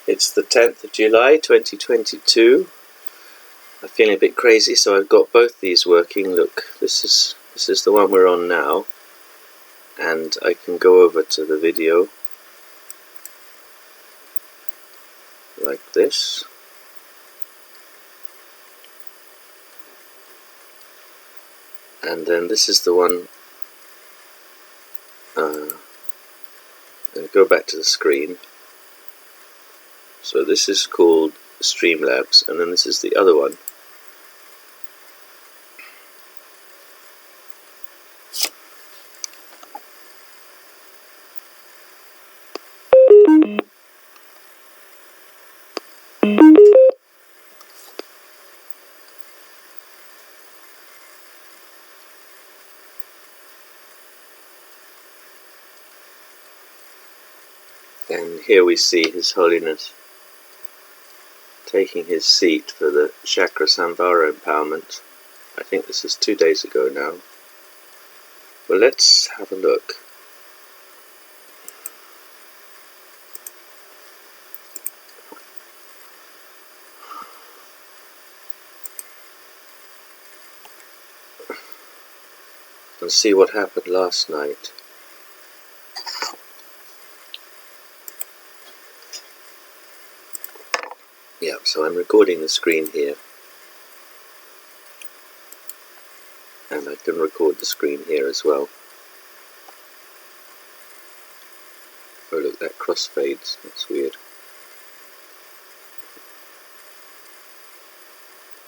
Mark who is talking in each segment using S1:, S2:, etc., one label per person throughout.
S1: It's the 10th of July 2022. I'm feeling a bit crazy, so I've got both these working. Look, this is the one we're on now, and I can go over to the video like this. And then this is the one, and go back to the screen. So this is called Streamlabs, and then this is the other one. And here we see His Holiness taking his seat for the Chakra Samvara empowerment. I think this is 2 days ago now. Well, let's have a look. And see what happened last night. Yeah, so I'm recording the screen here. And I can record the screen here as well. Oh look, that crossfades, that's weird.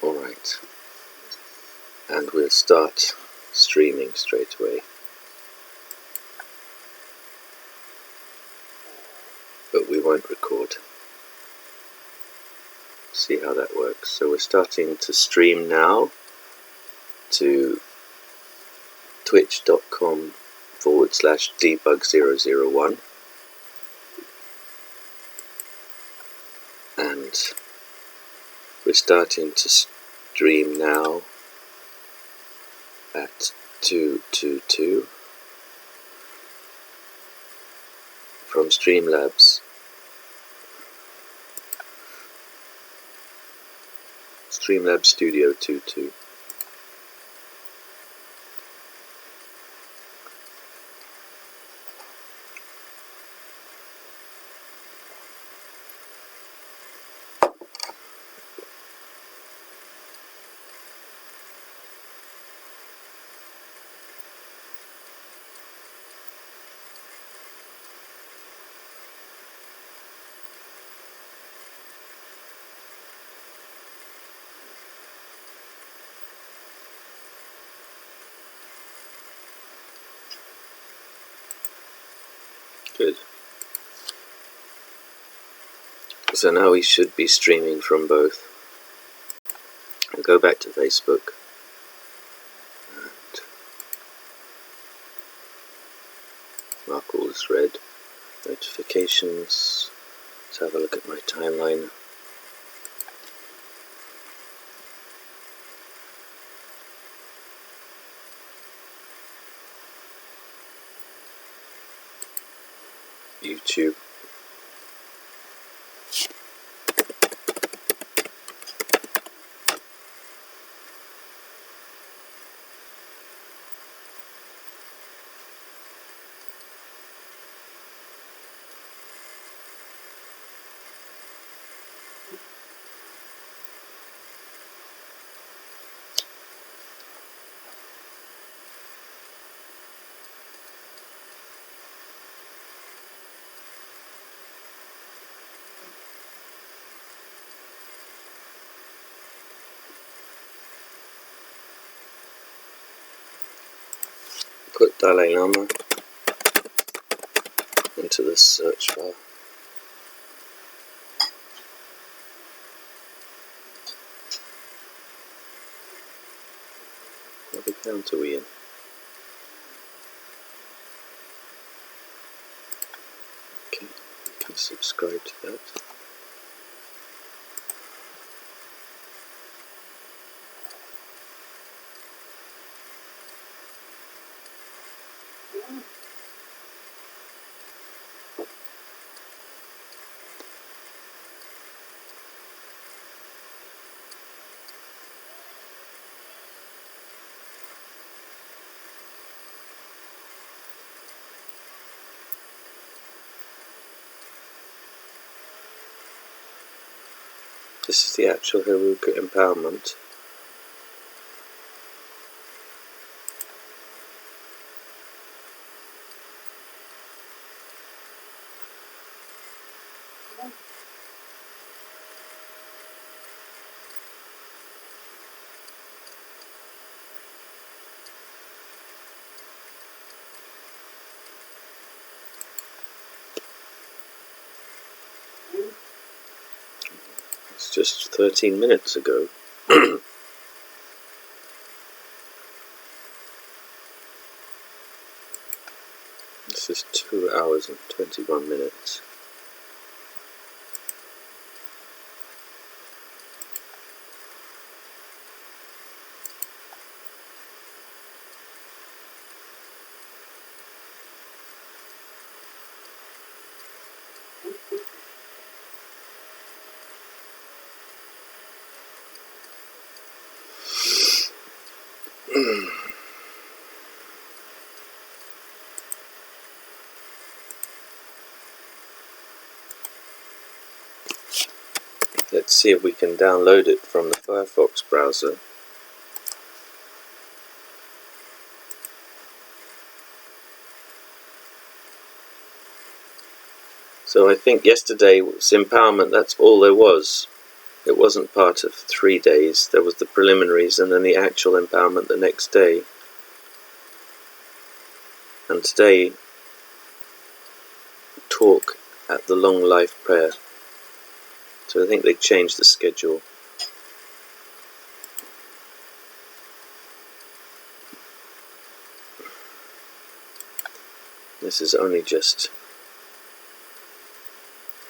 S1: Alright. And we'll start streaming straight away. But we won't record. See how that works. So we're starting to stream now to twitch.com/dbug001, and we're starting to stream now at 222 from Streamlabs. Streamlabs Studio 22. Good. So now we should be streaming from both. I'll go back to Facebook and mark all as red. Notifications. Let's have a look at my timeline. YouTube. Put Dalai Lama into the search bar. What account are we in? Okay, you can subscribe to that. This is the actual Heruka empowerment. It's just 13 minutes ago. This is 2 hours and 21 minutes. Let's see if we can download it from the Firefox browser. So I think yesterday was empowerment, that's all there was. It wasn't part of 3 days. There was the preliminaries and then the actual empowerment the next day. And today, talk at the long life prayer. So I think they changed the schedule. This has only just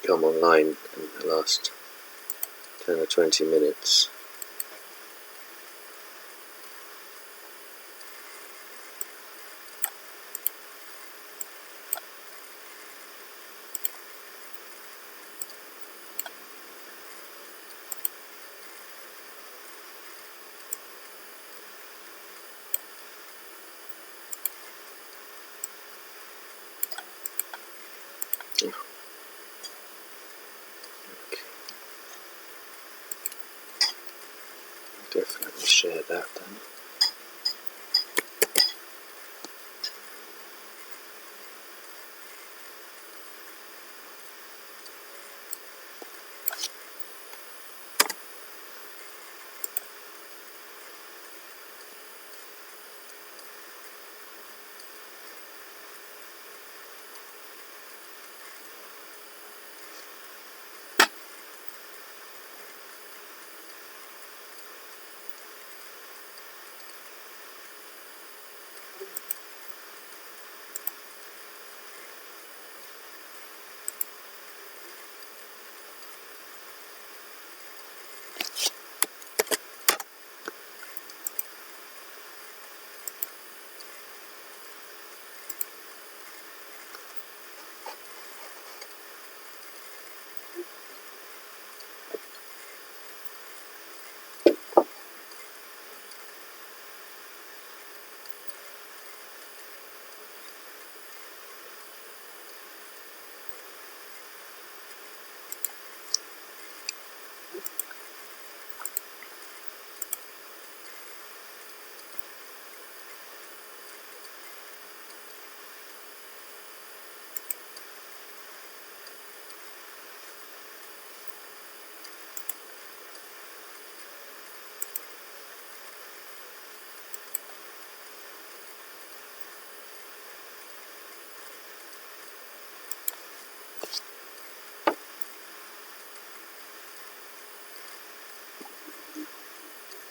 S1: come online in the last 10 or 20 minutes. Definitely share that then.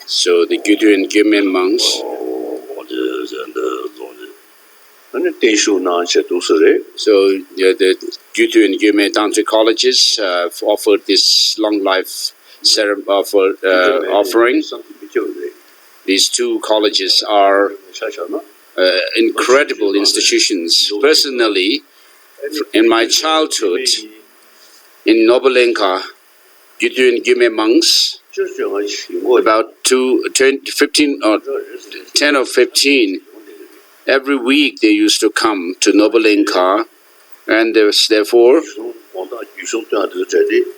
S2: So the Gyutu and Gyumen monks, so the Gyutu and Gyumen Tantric colleges offered this long life offering. These two colleges are incredible institutions. Personally, in my childhood, in Nobulenka, Gyutu and Gyumen monks, about 10 or 15, every week they used to come to Nobulenka, and therefore,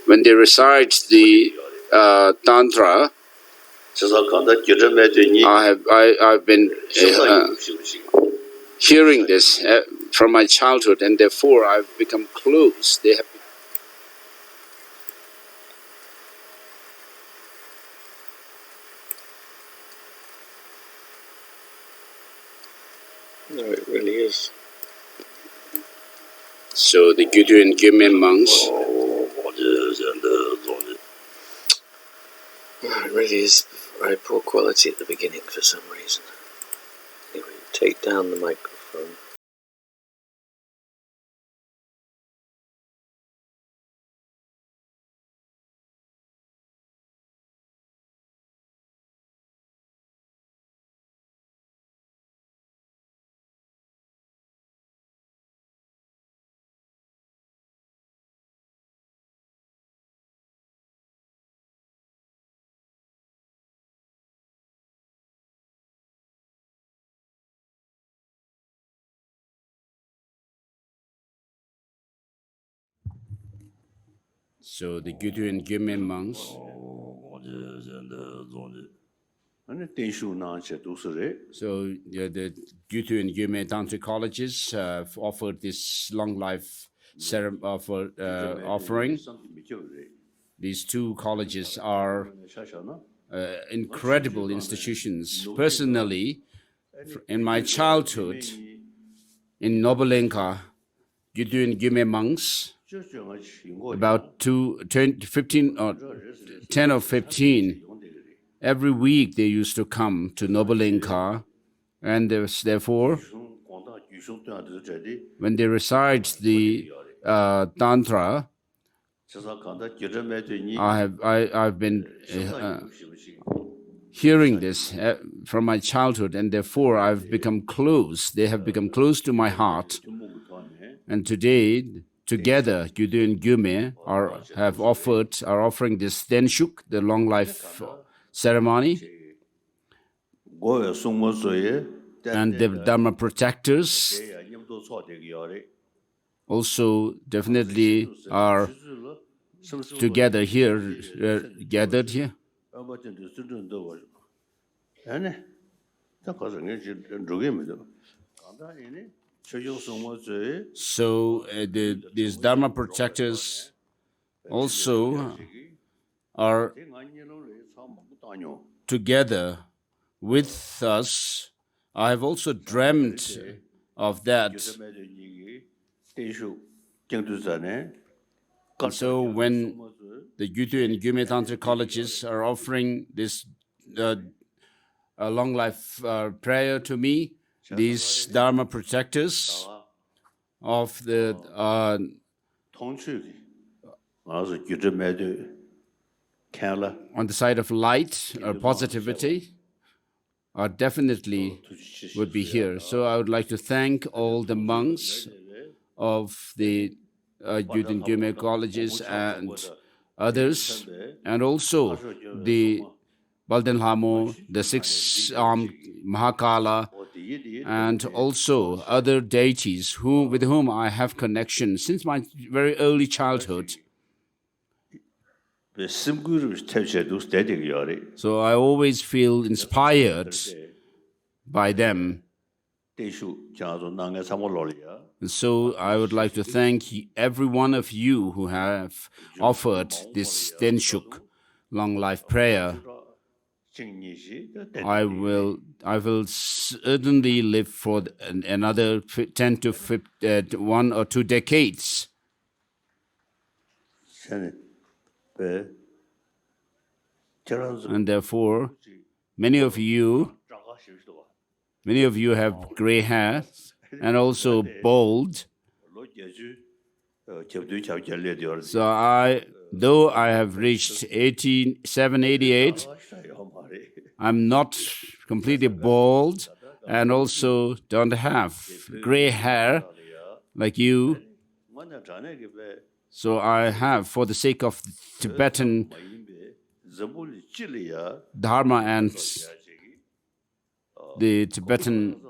S2: when they recite the Tantra. I've been hearing this from my childhood, and therefore I've become close. They have.
S1: No, it really is.
S2: So the Gyutu and Gyume monks.
S1: It really is very poor quality at the beginning for some reason. Anyway, take down the microphone.
S2: So the Gyutu and Gyume monks. So the Gyutu and Gyume Tantric colleges have offered this long life offering. These two colleges are incredible institutions. Personally, in my childhood, in Nobulenka, Gyutu and Gyume monks, about 10 or 15, every week they used to come to Nobulenka, and therefore, when they recite the Tantra, I've been hearing this from my childhood, and therefore I've become close. They have become close to my heart. And today, together, Gyutu and Gyume are offering this Denshuk, the long life ceremony, and the Dharma protectors also definitely are together here, gathered here. So these Dharma protectors also are together with us. I have also dreamt of that. And so when the Gyutu and Gyume Tantra colleges are offering this long life prayer to me, these Dharma protectors of the on the side of light or positivity are definitely would be here. So I would like to thank all the monks of the Gyutu and Gyume colleges and others, and also the Baldenhamo, the six-armed Mahakala, and also other deities with whom I have connection since my very early childhood. So I always feel inspired by them. And so I would like to thank every one of you who have offered this Denshuk long life prayer. I will certainly live for another 10 to 1 or 2 decades. And therefore, many of you have gray hair and also bald. So though I have reached 87, 88, I'm not completely bald and also don't have gray hair like you. So I have, for the sake of Tibetan Dharma and the Tibetan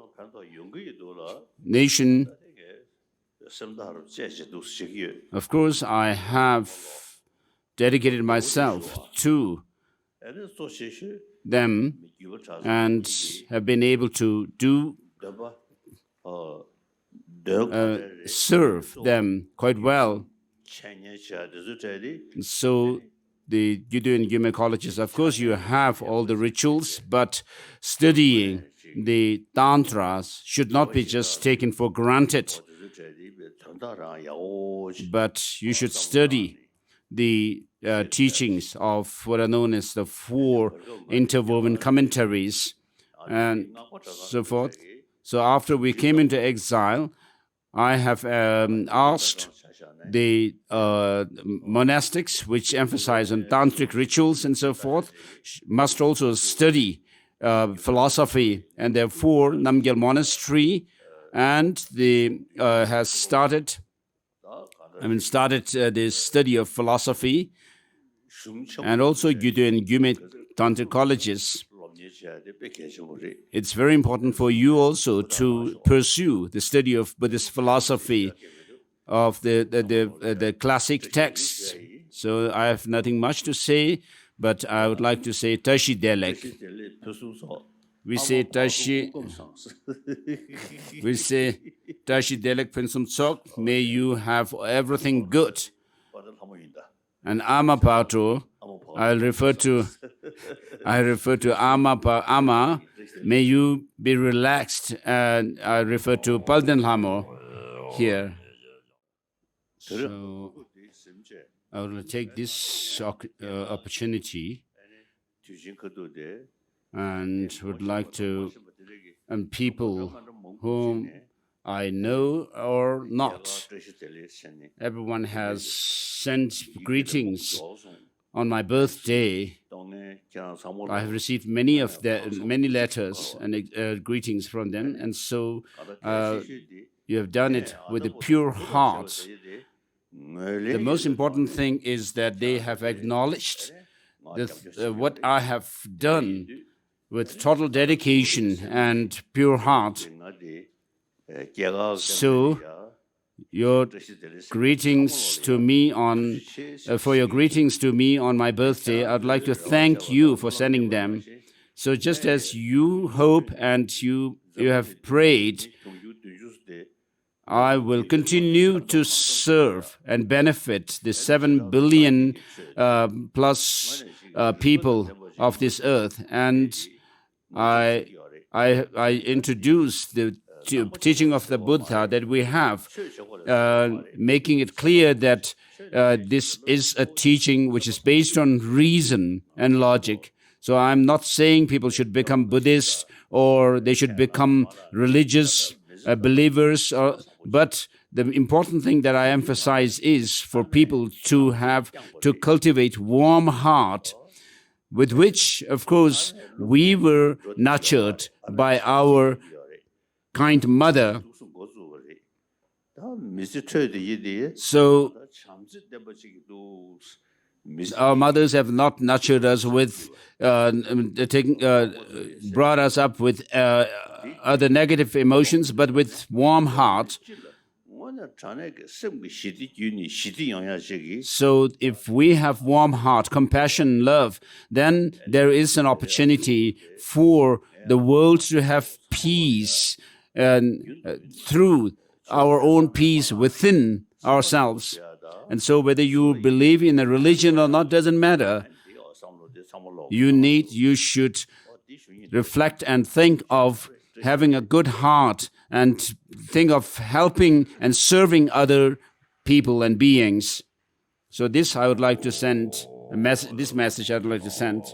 S2: nation, of course, I have dedicated myself to them and have been able to serve them quite well. So the Judo and Yume colleges, of course, you have all the rituals, but studying the tantras should not be just taken for granted. But you should study the teachings of what are known as the 4 interwoven commentaries and so forth. So after we came into exile, I have asked the monastics, which emphasize on tantric rituals and so forth, must also study philosophy, and therefore Namgyal Monastery and has started the study of philosophy, and also Gyudo and Gyume Tantric colleges. It's very important for you also to pursue the study of Buddhist philosophy, of the classic texts. So I have nothing much to say, but I would like to say Tashi Delek. We say Tashi Delek Pensum Tsok. May you have everything good. And Amapato, I refer to Ama. May you be relaxed. And I refer to Paldenhamo here. So I will take this opportunity and would like to, and people whom I know or not, everyone has sent greetings on my birthday. I have received many letters and greetings from them, and so you have done it with a pure heart. The most important thing is that they have acknowledged what I have done with total dedication and pure heart. So your greetings to me on my birthday, I'd like to thank you for sending them. So just as you hope and you have prayed, I will continue to serve and benefit the 7 billion plus people of this earth. And I introduce the teaching of the Buddha that we have, making it clear that this is a teaching which is based on reason and logic. So I'm not saying people should become Buddhist or they should become religious believers, but the important thing that I emphasize is for people to cultivate warm heart, with which, of course, we were nurtured by our kind mother. So our mothers have not nurtured us with, brought us up with other negative emotions, but with warm heart. So if we have warm heart, compassion, love, then there is an opportunity for the world to have peace, through our own peace within ourselves. And so whether you believe in a religion or not doesn't matter. You should reflect and think of having a good heart and think of helping and serving other people and beings. So this I would like to send, this message I would like to send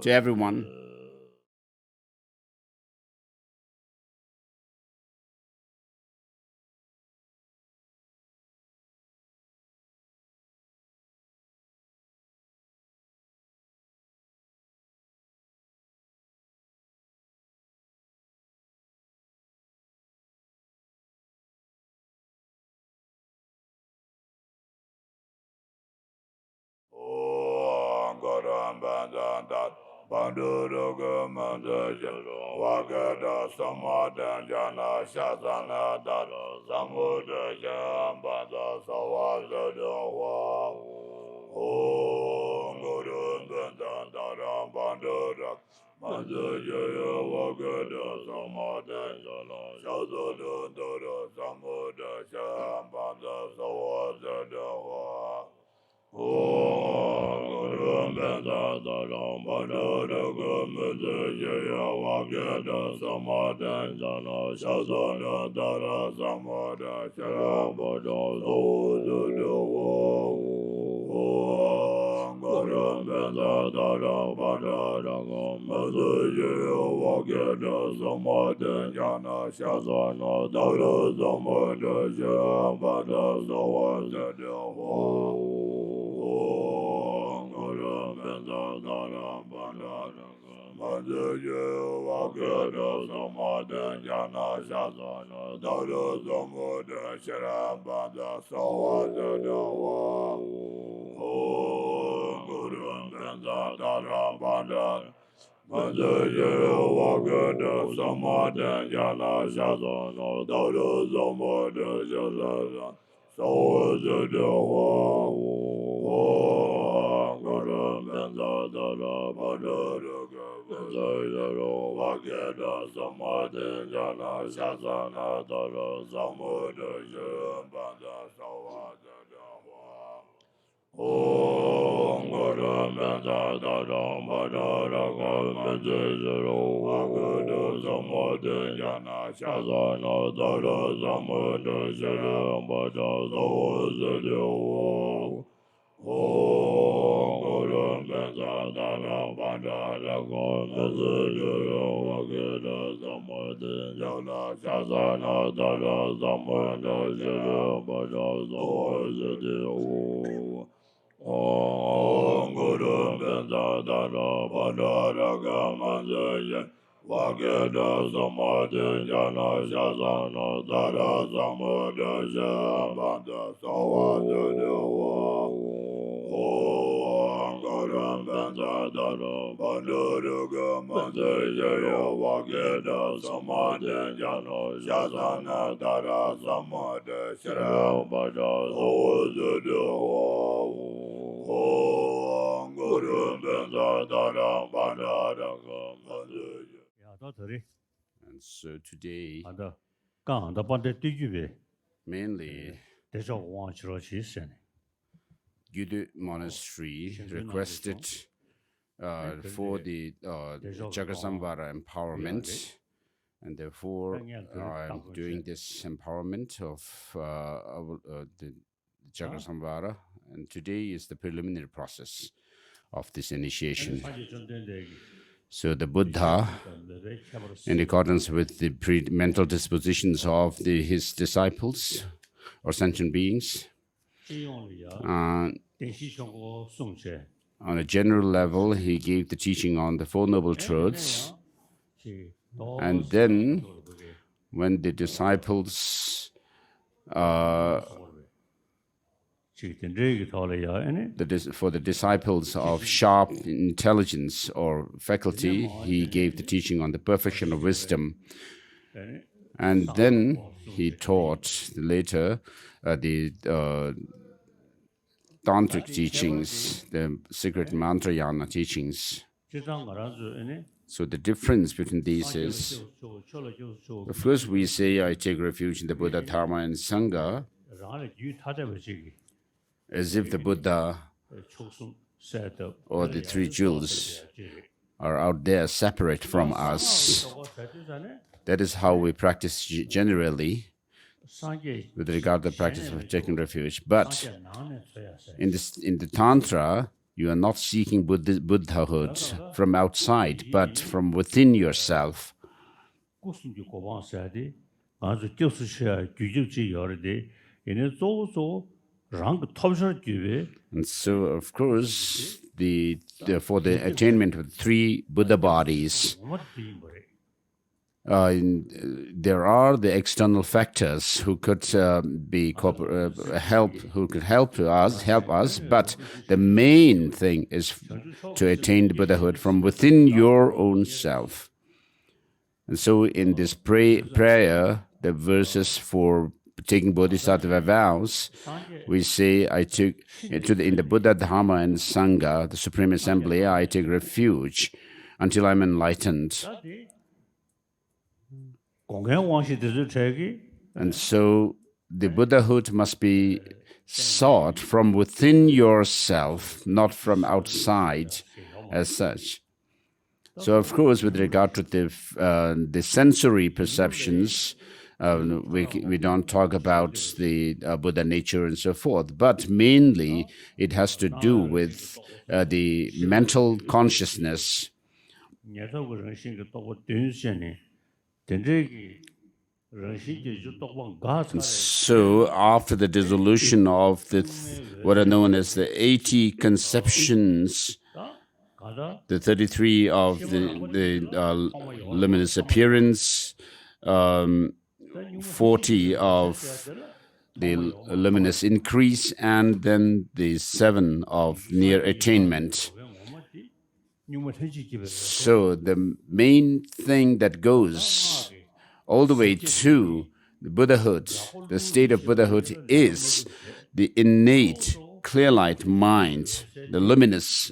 S2: to everyone.
S3: Oh
S2: And so today,
S3: 啊的，讲的把的对句呗，
S2: mainly
S3: 得找往起了去噻。
S2: Gyudu Monastery requested for the Jagasamvara empowerment, and therefore I'm doing this empowerment of the Jagasamvara, and today is the preliminary process of this initiation. So the Buddha, in accordance with the mental dispositions of his disciples or sentient beings, on a general level, he gave the teaching on the Four Noble Truths, and then when the disciples for the disciples of sharp intelligence or faculty, he gave the teaching on the perfection of wisdom. And then he taught later the tantric teachings, the secret mantrayana teachings. So the difference between these is, first we say, I take refuge in the Buddha, Dharma, and Sangha, as if the Buddha or the three jewels are out there separate from us. That is how we practice generally with regard to the practice of taking refuge. But in the Tantra, you are not seeking Buddhahood from outside, but from within yourself. And so, of course, for the attainment of three Buddha bodies, there are the external factors who could help us, but the main thing is to attain the Buddhahood from within your own self. And so, in this prayer, the verses for taking bodhisattva vows, we say, in the Buddha, Dharma, and Sangha, the Supreme Assembly, I take refuge. until I'm enlightened. And so the Buddhahood must be sought from within yourself, not from outside as such. So, of course, with regard to the sensory perceptions, we don't talk about the Buddha nature and so forth, but mainly it has to do with the mental consciousness. And so, after the dissolution of what are known as the 80 conceptions, the 33 of the luminous appearance, 40 of the luminous increase, and then the 7 of near attainment. So the main thing that goes all the way to the Buddhahood, the state of Buddhahood, is the innate clear light mind, the luminous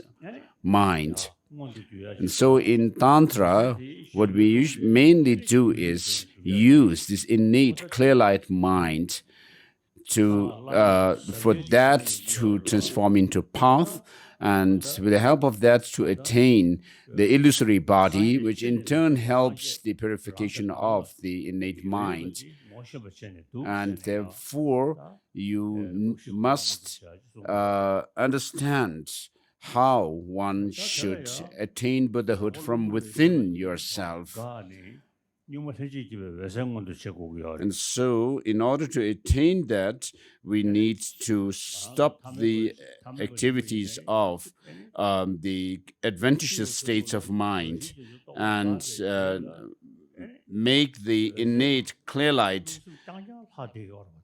S2: mind. And so in Tantra, what we mainly do is use this innate clear light mind for that to transform into path, and with the help of that to attain the illusory body, which in turn helps the purification of the innate mind. And therefore, you must understand how one should attain Buddhahood from within yourself. And so, in order to attain that, we need to stop the activities of the adventitious states of mind and make the innate clear light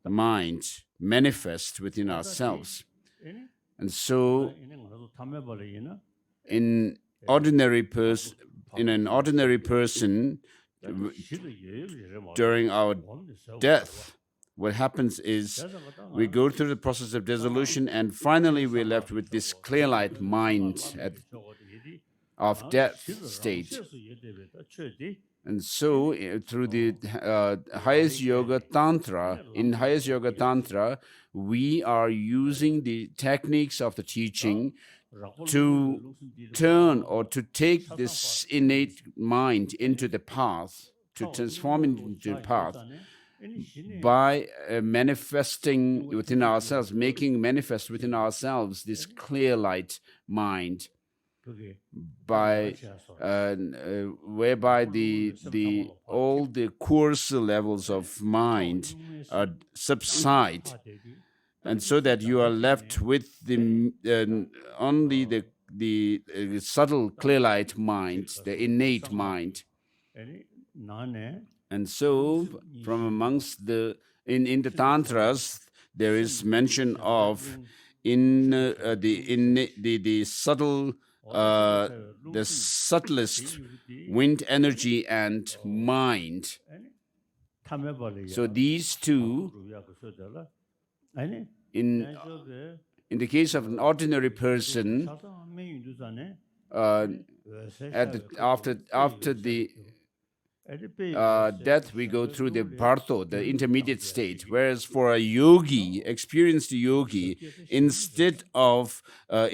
S2: mind manifest within ourselves. And so, in an ordinary person, during our death, what happens is we go through the process of dissolution, and finally we're left with this clear light mind of death state. And so, through the highest yoga tantra, in highest yoga tantra, we are using the techniques of the teaching to turn or to take this innate mind into the path, to transform it into the path by manifesting within ourselves, making manifest within ourselves this clear light mind, by whereby all the coarser levels of mind subside, and so that you are left with only the subtle clear light mind, the innate mind. And so, from amongst in the tantras, there is mention of the subtle, the subtlest wind energy and mind. So these two, in the case of an ordinary person, after the death, we go through the bharto, the intermediate state. Whereas for a yogi, experienced yogi, instead of the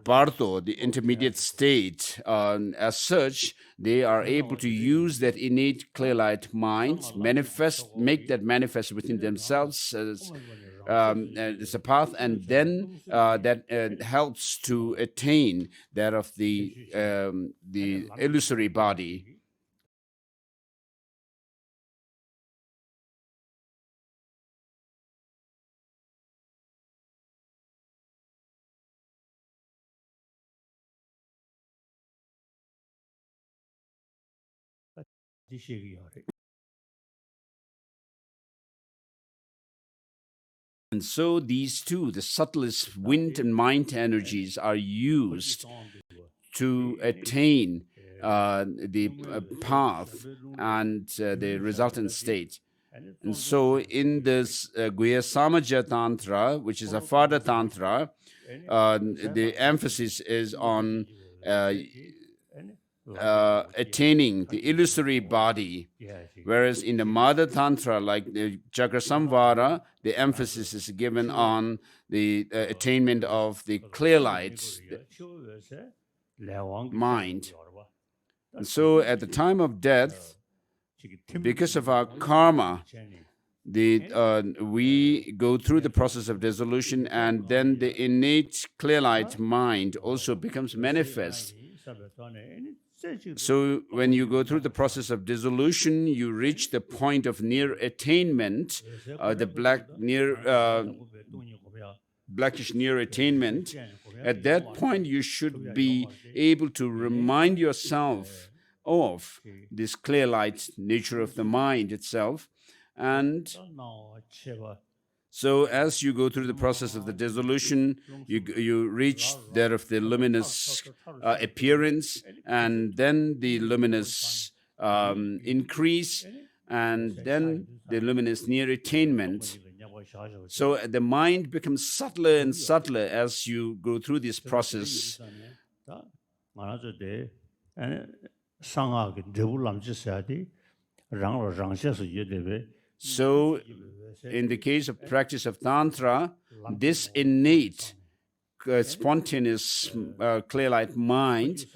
S2: bharto, the intermediate state, as such, they are able to use that innate clear light mind, make that manifest within themselves as a path, and then that helps to attain that of the illusory body. And so these two, the subtlest wind and mind energies, are used to attain the path and the resultant state. And so in this Guhya Samaja Tantra, which is a Fada Tantra, the emphasis is on attaining the illusory body, whereas in the Mother Tantra, like the Chakrasamvara, the emphasis is given on the attainment of the clear light mind. And so at the time of death, because of our karma, we go through the process of dissolution, and then the innate clear light mind also becomes manifest. So when you go through the process of dissolution, you reach the point of near attainment, the blackish near attainment. At that point, you should be able to remind yourself of this clear light nature of the mind itself. And so as you go through the process of the dissolution, you reach that of the luminous appearance, and then the luminous increase, and then the luminous near attainment. So the mind becomes subtler and subtler as you go through this process. So in the case of practice of Tantra, this innate, spontaneous clear light mind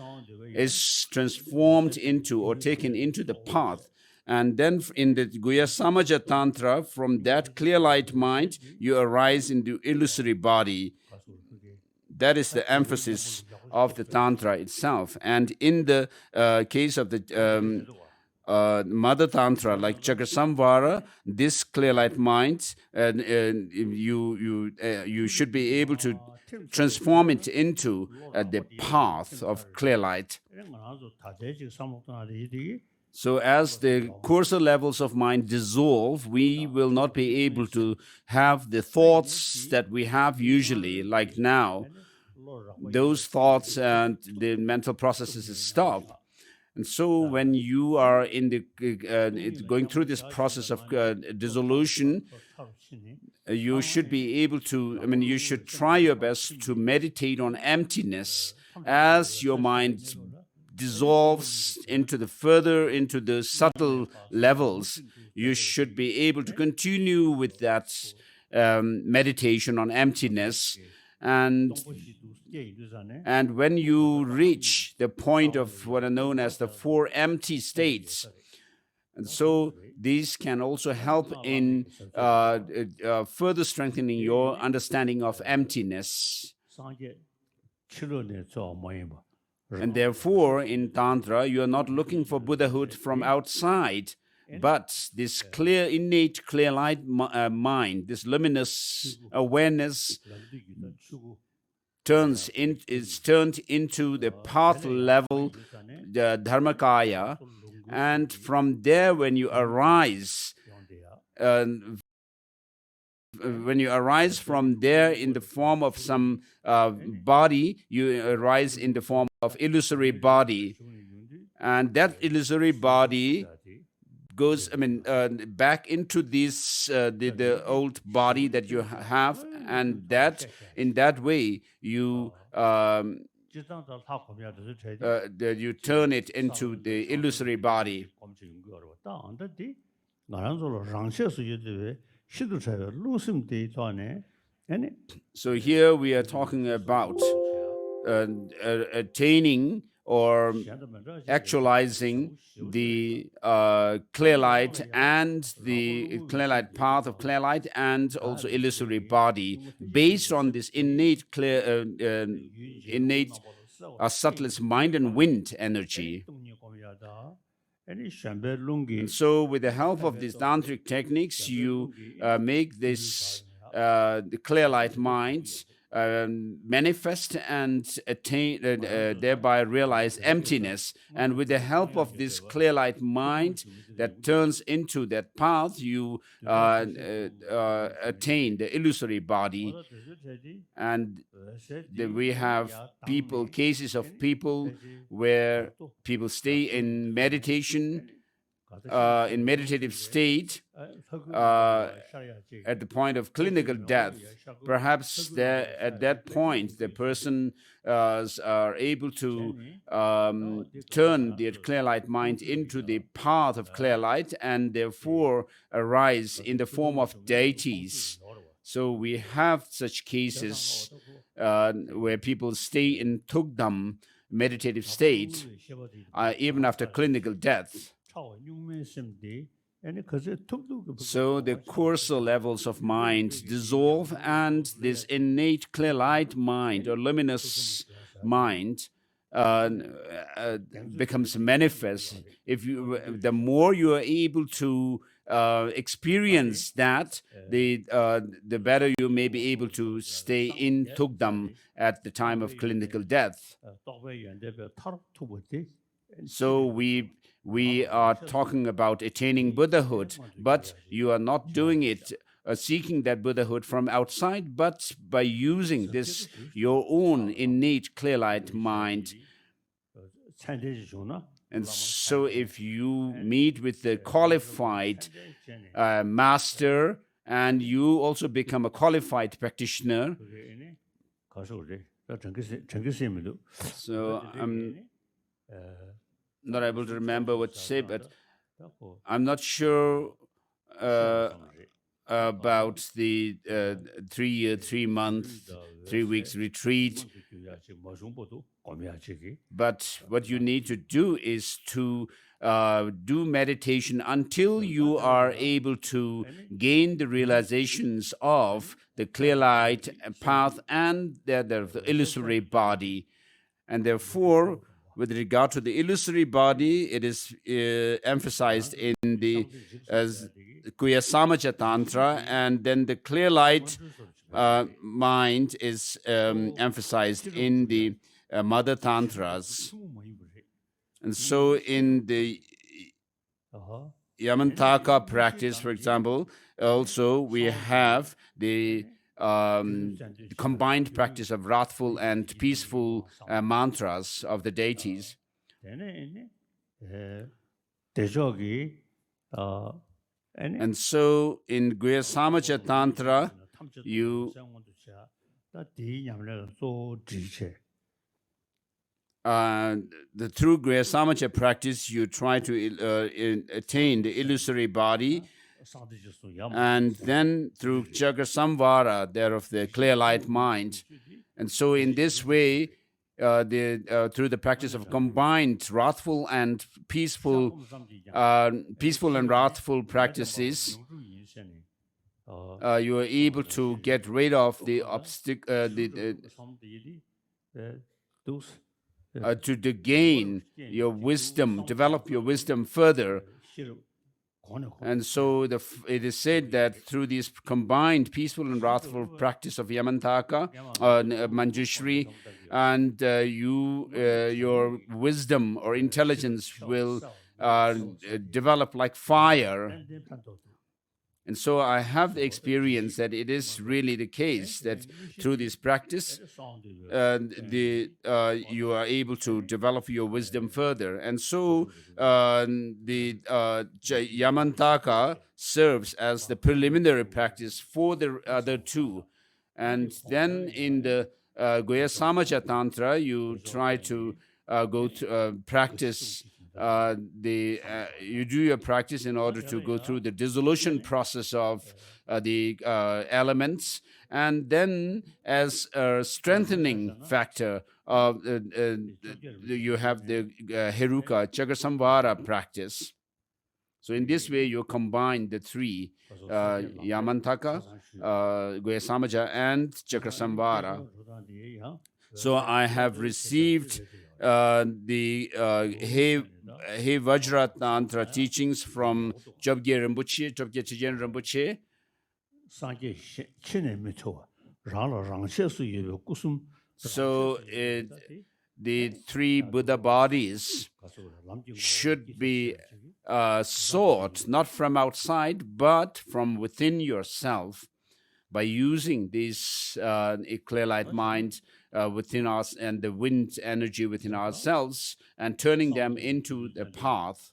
S2: is transformed into or taken into the path. And then in the Guhya Samaja Tantra, from that clear light mind, you arise into illusory body. That is the emphasis of the Tantra itself. And in the case of the Mother Tantra, like Chakrasamvara, this clear light mind, you should be able to transform it into the path of clear light. So as the coarser levels of mind dissolve, we will not be able to have the thoughts that we have usually, like now. Those thoughts and the mental processes stop. And so when you are in the going through this process of dissolution, you should be able to, you should try your best to meditate on emptiness as your mind dissolves into the subtle levels. You should be able to continue with that meditation on emptiness. And when you reach the point of what are known as the four empty states, and so these can also help in further strengthening your understanding of emptiness. And therefore, in Tantra, you are not looking for Buddhahood from outside, but this clear, innate, clear light mind, this luminous awareness is turned into the path level, the Dharmakaya, and from there, when you arise from there in the form of some body, you arise in the form of illusory body, and that illusory body goes, back into this the old body that you have, and that in that way you you turn it into the illusory body. So here we are talking about attaining or actualizing the clear light and the clear light path of clear light, and also illusory body, based on this innate subtlest mind and wind energy. And so with the help of these tantric techniques, you make this the clear light mind manifest and attain, thereby realize emptiness. And with the help of this clear light mind that turns into that path, you attain the illusory body. And we have cases of people where people stay in meditation, in meditative state, at the point of clinical death. Perhaps at that point, the person are able to turn their clear light mind into the path of clear light, and therefore arise in the form of deities. So we have such cases where people stay in Tugdam meditative state even after clinical death. So the coarser levels of mind dissolve, and this innate clear light mind or luminous mind becomes manifest. The more you are able to experience that, the better you may be able to stay in Tugdam at the time of clinical death. So we are talking about attaining Buddhahood, but you are not doing it seeking that Buddhahood from outside, but by using this your own innate clear light mind. And so if you meet with the qualified master, and you also become a qualified practitioner, so I'm not able to remember what to say, but I'm not sure about the 3-year, 3-month, 3 weeks retreat. But what you need to do is to do meditation until you are able to gain the realizations of the clear light path and the illusory body. And therefore, with regard to the illusory body, it is emphasized in the Kuyasamaja Tantra, and then the clear light mind is emphasized in the Mother Tantras. And so in the Yamantaka practice, for example, also we have the combined practice of wrathful and peaceful mantras of the deities. And so in Guyasamaja Tantra, through Guyasamaja practice, you try to attain the illusory body, and then through Chakrasamvara, thereof the clear light mind. And so in this way, through the practice of combined wrathful and peaceful and wrathful practices, you are able to get rid of the to gain your wisdom, develop your wisdom further. And so it is said that through this combined peaceful and wrathful practice of Yamantaka, Manjushri, and your wisdom or intelligence will develop like fire. And so I have the experience that it is really the case that through this practice, you are able to develop your wisdom further. And so the Yamantaka serves as the preliminary practice for the other two. And then in the Guyasamaja Tantra, you try to go to practice you do your practice in order to go through the dissolution process of the elements, and then as a strengthening factor of you have the Heruka Chakrasamvara practice. So in this way, you combine the three, Yamantaka, Guyasamaja, and Chakrasamvara. So I have received the He Vajra Tantra teachings from Jobgye Rinpoche, Jobgye Chijen Rinpoche. So the three Buddha bodies should be sought not from outside, but from within yourself by using this clear light mind within us and the wind energy within ourselves and turning them into the path.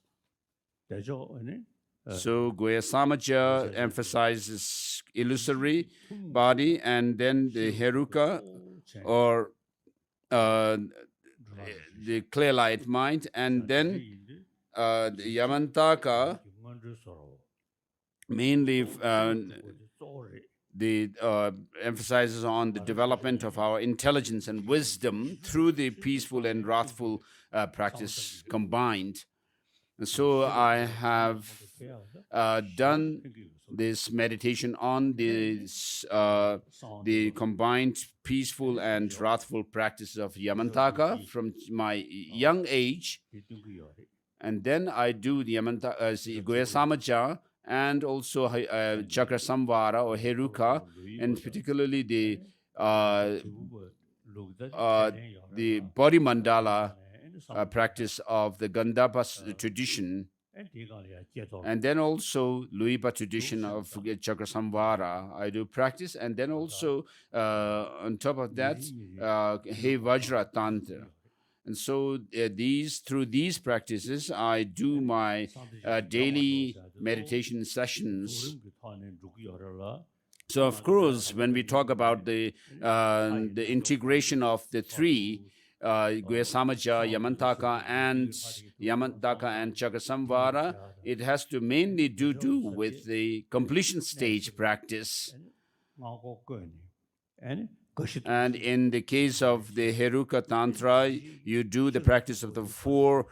S2: So Goya Samaja emphasizes illusory body, and then the Heruka, or the clear light mind, and then the Yamantaka mainly the emphasizes on the development of our intelligence and wisdom through the peaceful and wrathful practice combined. And so I have done this meditation on this, the combined peaceful and wrathful practices of Yamantaka from my young age. And then I do the Goya Samaja and also Chakra Samvara or Heruka, and particularly the body mandala practice of the Gandhapa tradition, and then also Luipa tradition of Chakra Samvara I do practice, and then also on top of that He Vajra Tantra. And so through these practices, I do my daily meditation sessions. So, of course, when we talk about the integration of the three, Goya Samaja, Yamantaka, and Chakra Samvara, it has to mainly do with the completion stage practice. And in the case of the Heruka Tantra, you do the practice of the four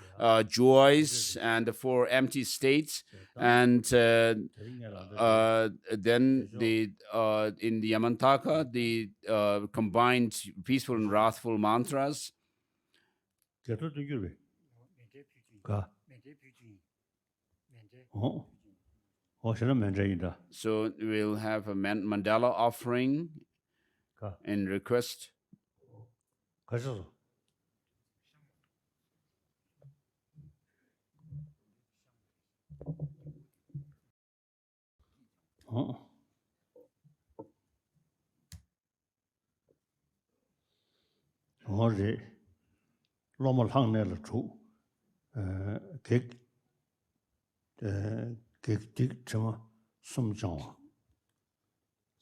S2: joys and the four empty states, and then in the Yamantaka, the combined peaceful and wrathful mantras. So we'll have a mandala offering and request.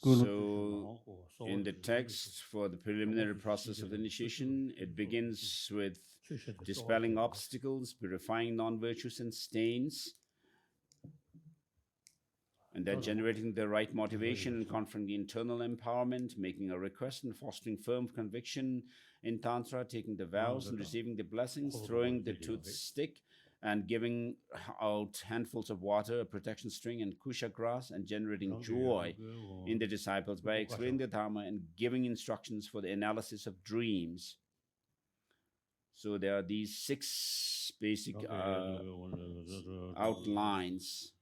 S2: So, in the text for the preliminary process of initiation, it begins with dispelling obstacles, purifying non-virtues and stains, and then generating the right motivation and confronting the internal empowerment, making a request and fostering firm conviction in Tantra, taking the vows and receiving the blessings, throwing the toothstick and giving out handfuls of water, a protection string, and kusha grass, and generating joy in the disciples by explaining the Dharma and giving instructions for the analysis of dreams. So there are these 6 basic outlines.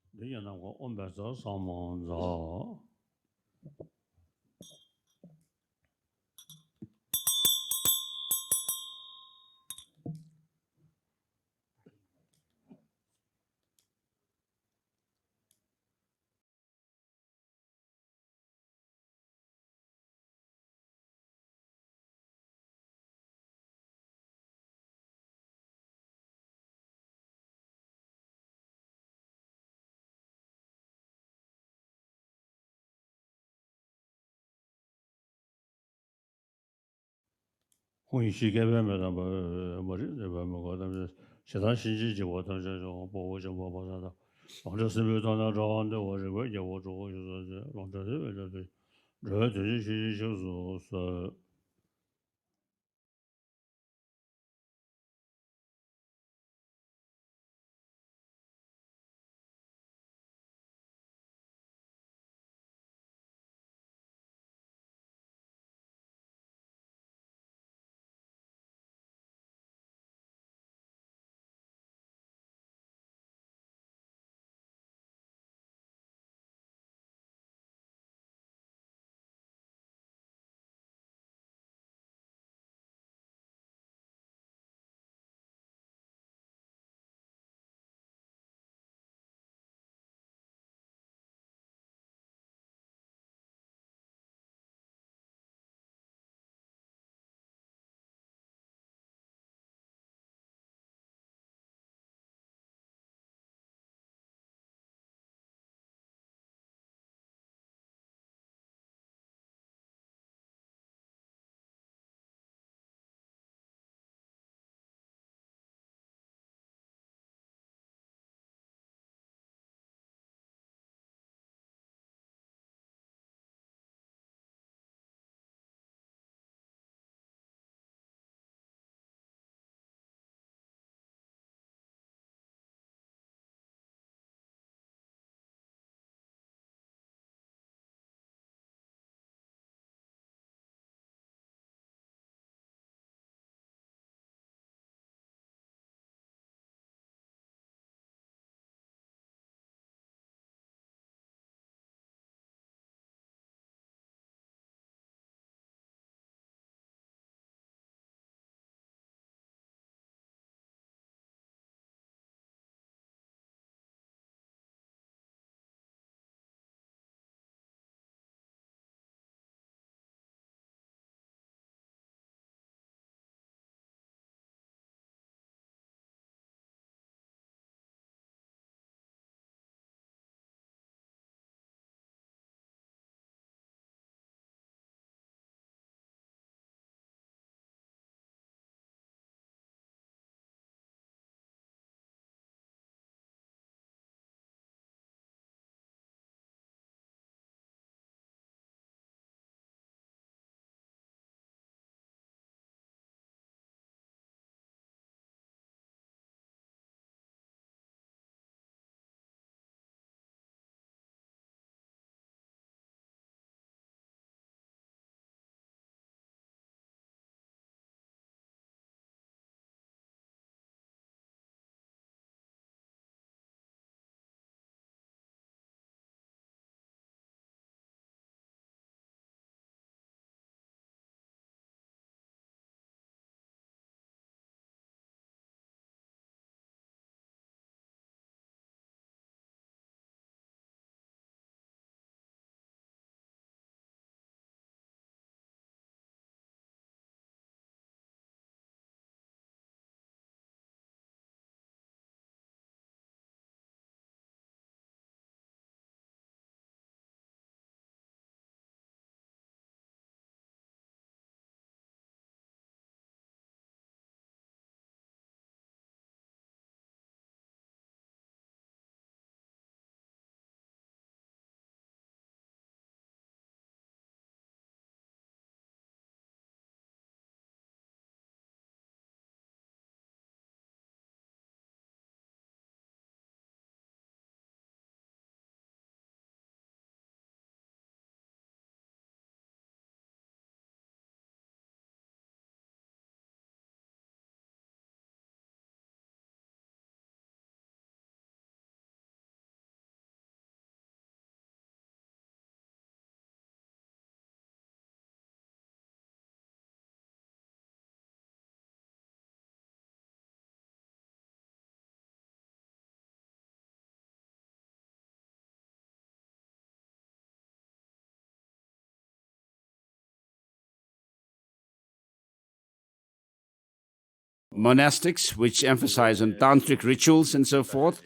S2: monastics, which emphasize on tantric rituals and so forth,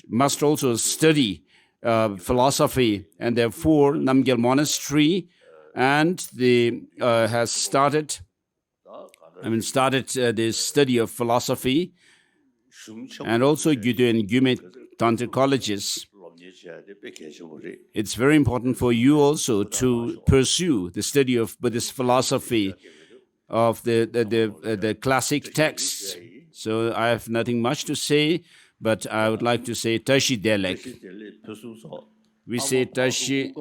S2: must also study philosophy. And therefore, Namgyal Monastery and has started this study of philosophy, and also Gyudo and Gyume Tantric colleges. It's very important for you also to pursue the study of Buddhist philosophy, of the classic texts. So I have nothing much to say, but I would like to say Tashi Delek. We say Tashi.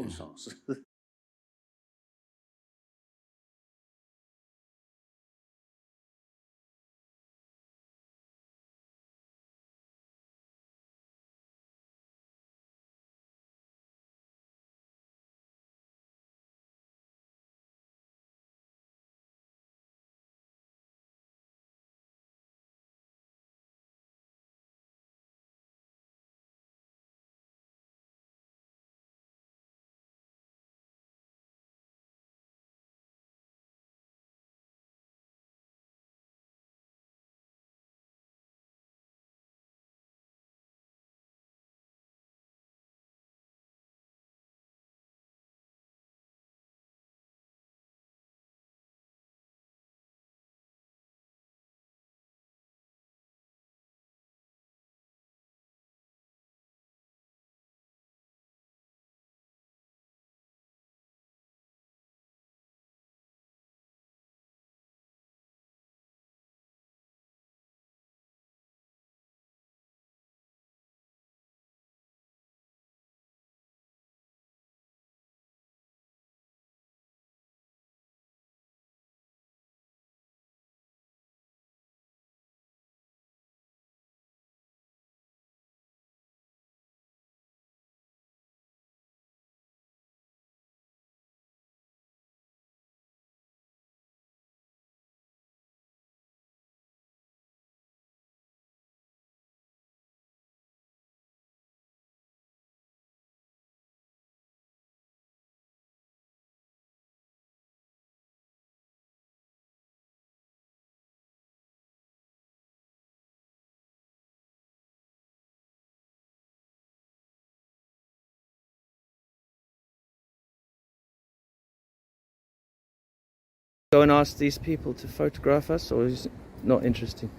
S1: Go and ask these people to photograph us, or is it not interesting?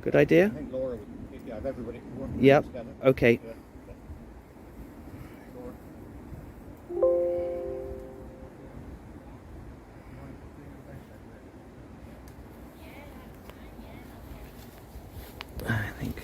S1: Good idea?
S4: I think Laura would have everybody working
S1: Yep.
S4: together.
S1: Okay.
S4: Yeah.
S1: I think.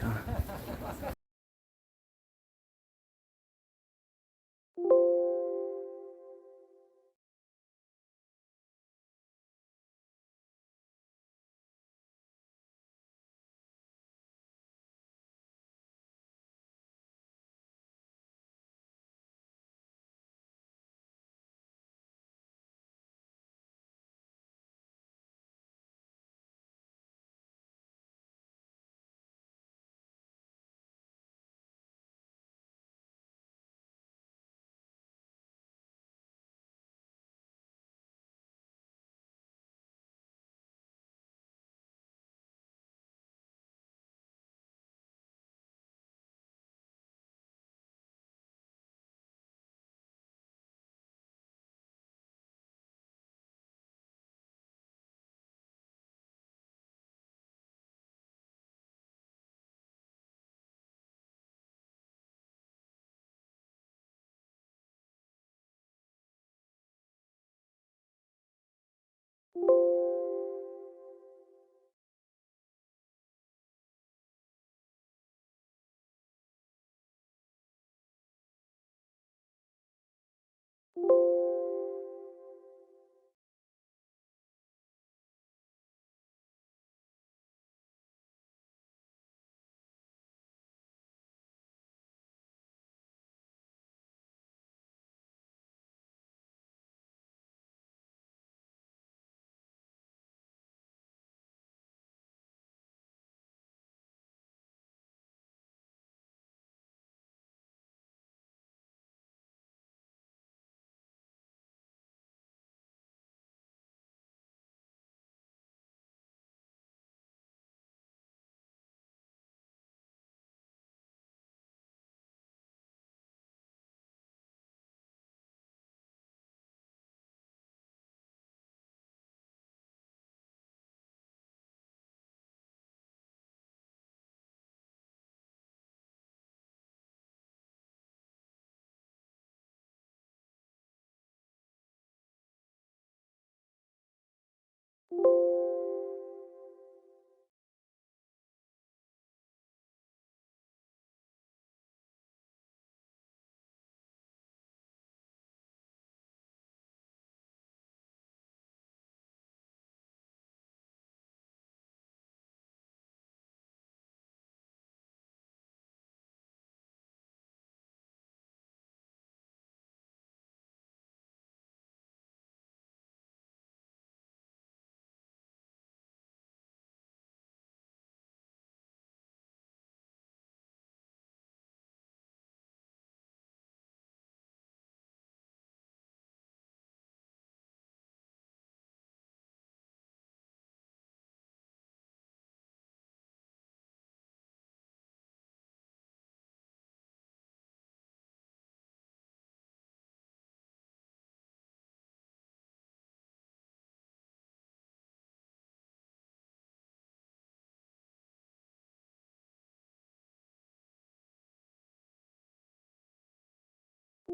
S1: I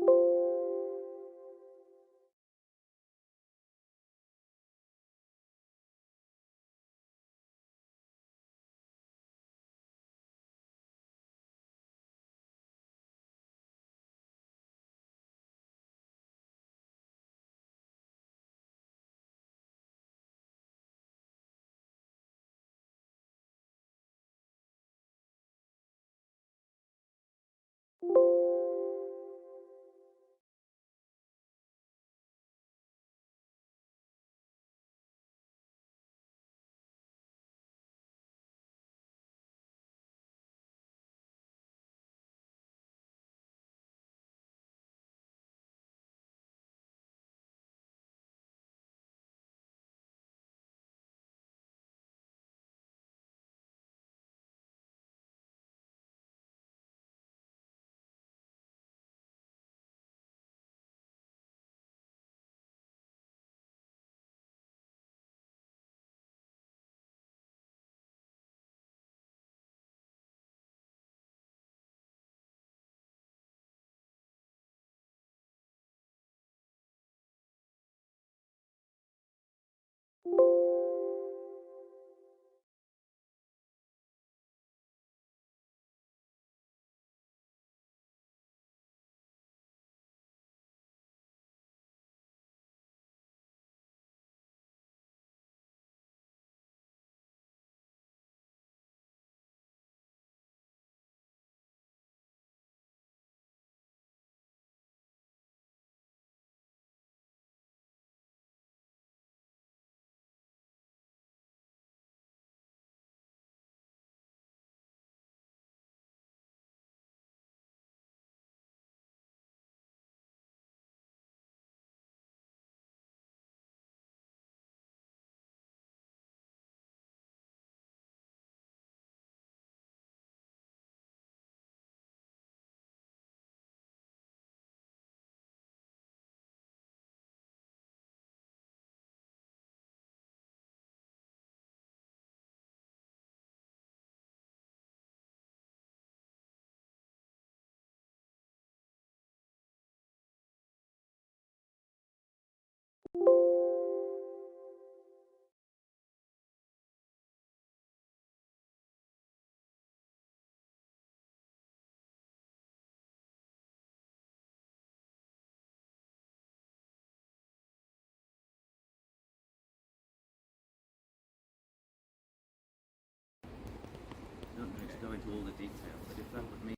S1: don't know to go into all the detail, but if that would mean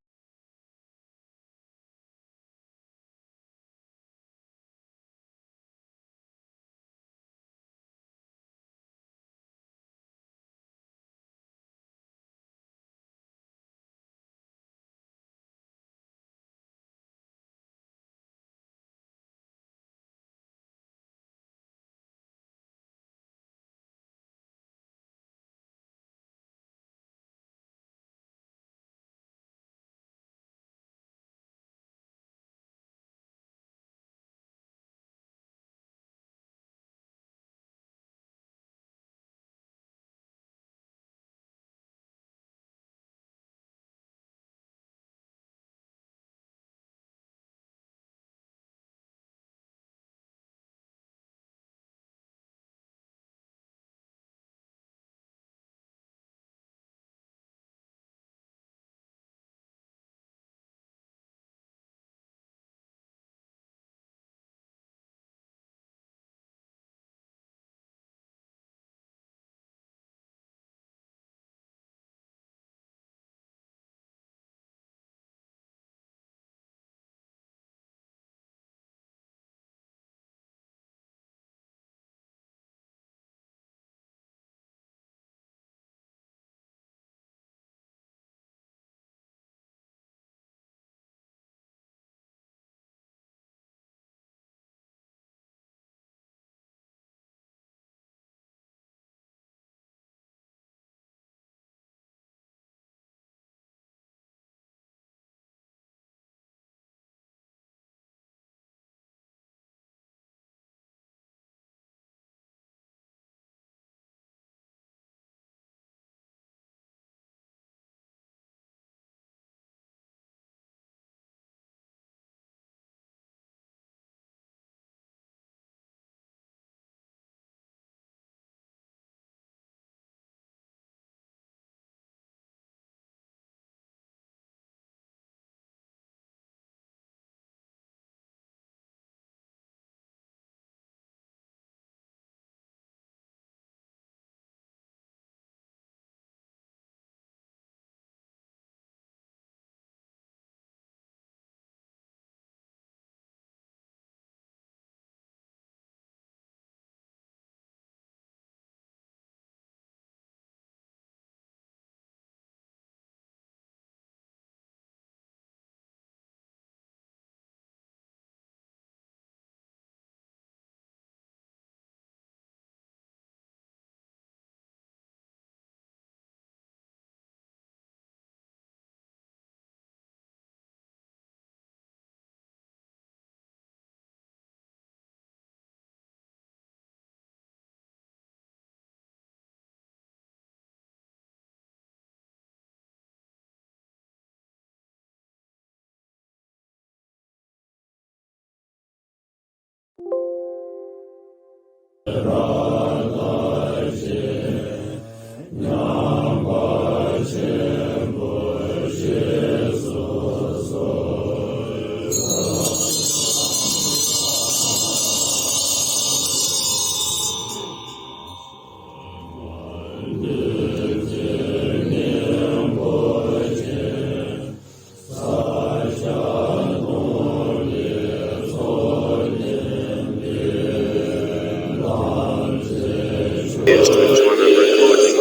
S1: Which one I'm recording.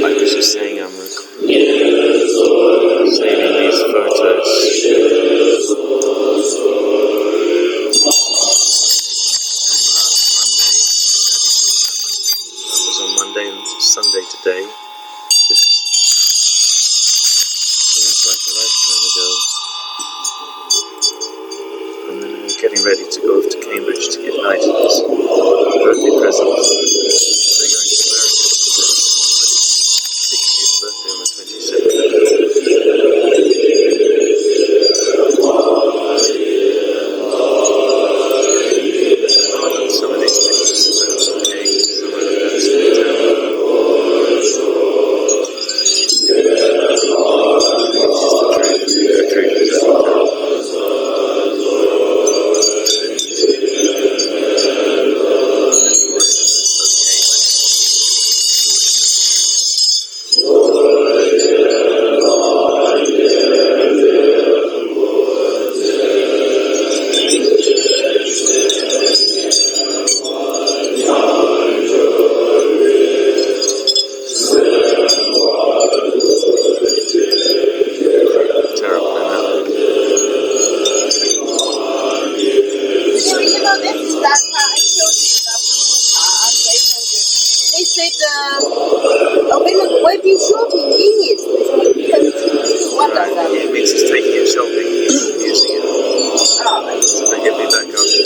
S1: I was just saying I'm saving these photos. That was on Monday and Sunday today. Just seems like a lifetime ago. And then I'm getting ready to go off to Cambridge to get Nigel's birthday present. They're going to America tomorrow, but it's 60th birthday on the 22nd. Some of these pictures are okay, some of them are absolutely terrible. The truth is terrible.
S5: Waiting shopping in it. What does that mean?
S1: It means it's taking it shopping and using it. So they get me back after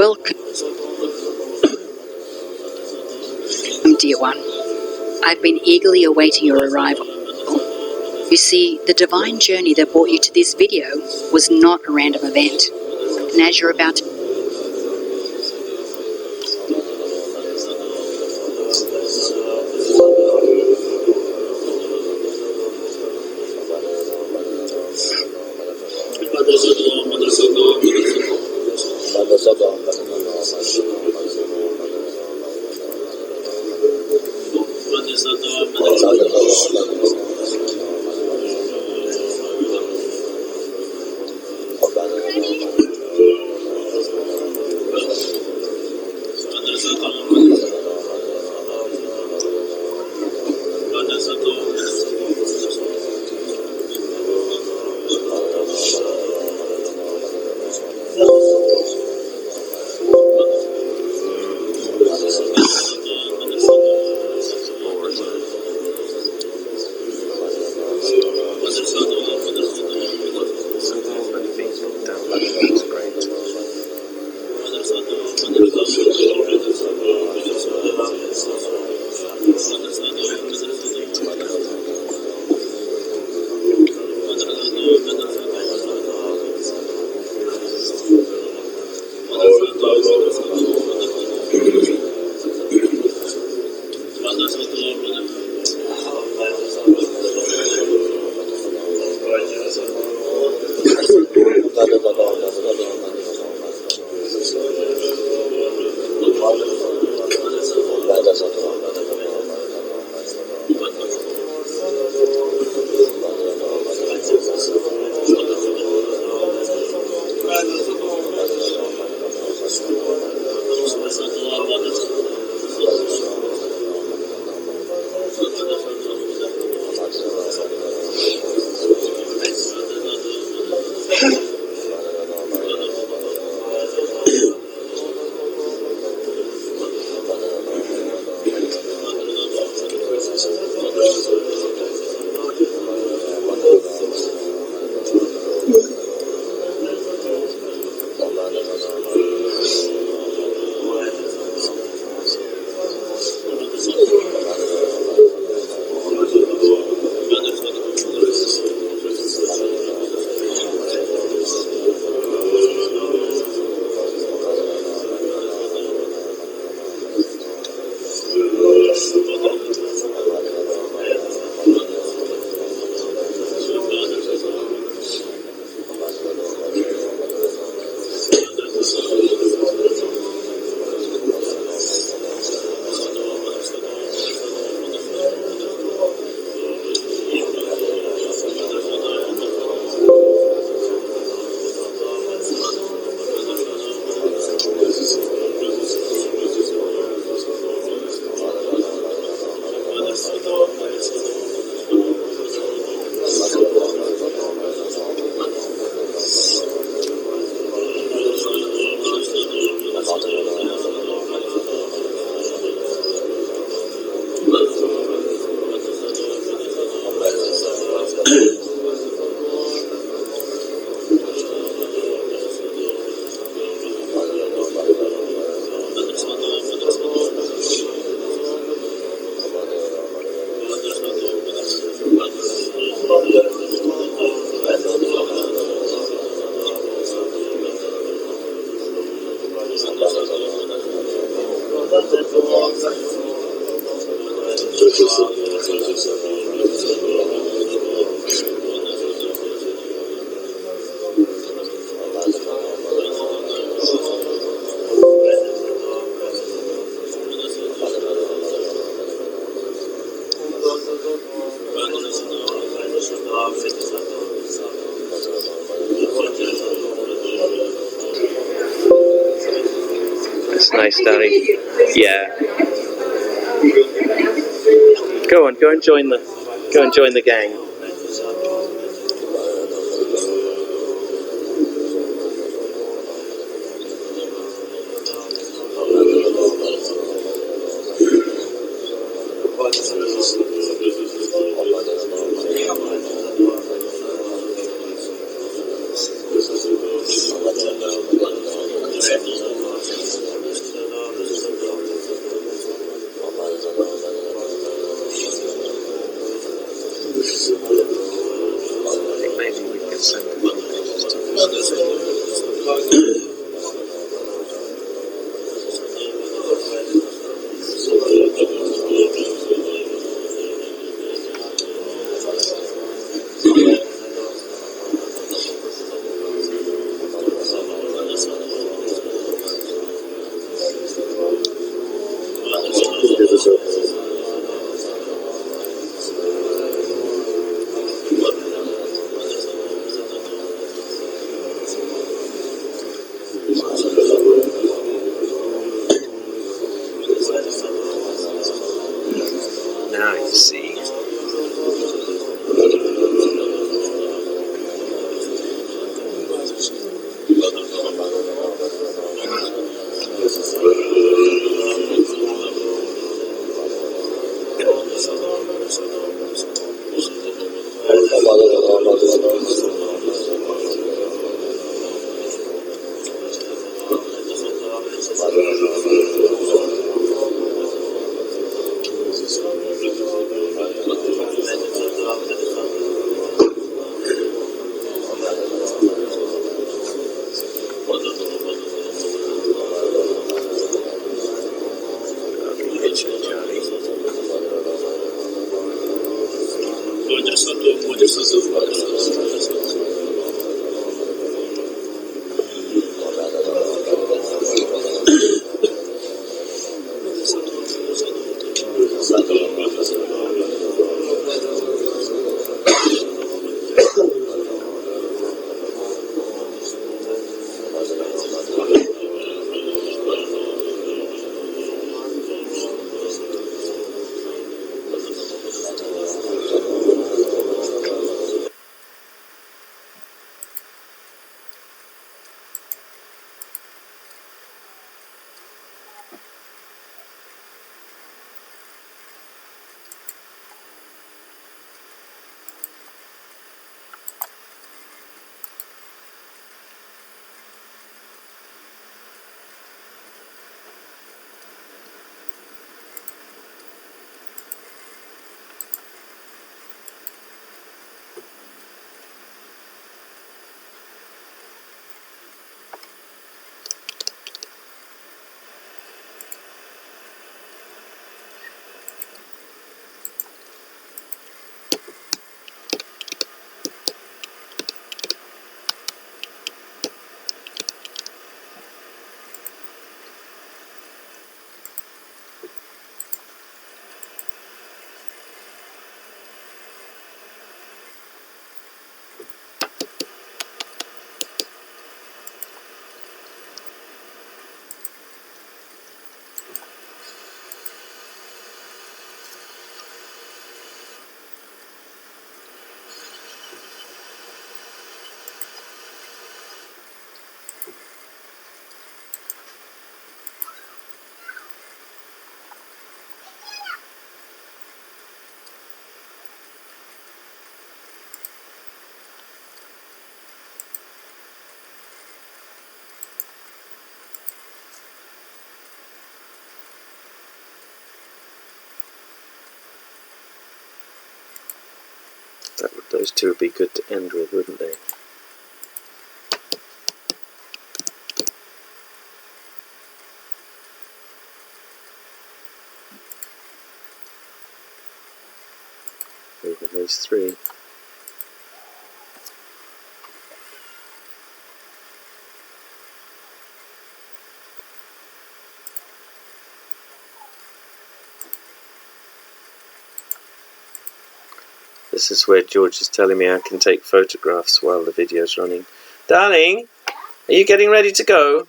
S6: Welcome, dear one. I've been eagerly awaiting your arrival. You see, the divine journey that brought you to this video was not a random event. And as you're about to
S1: That's nice, Danny. Yeah. Go on, go and join the gang. Those two would be good to end with, wouldn't they? Over those three. This is where George is telling me I can take photographs while the video's running. Darling, are you getting ready to go?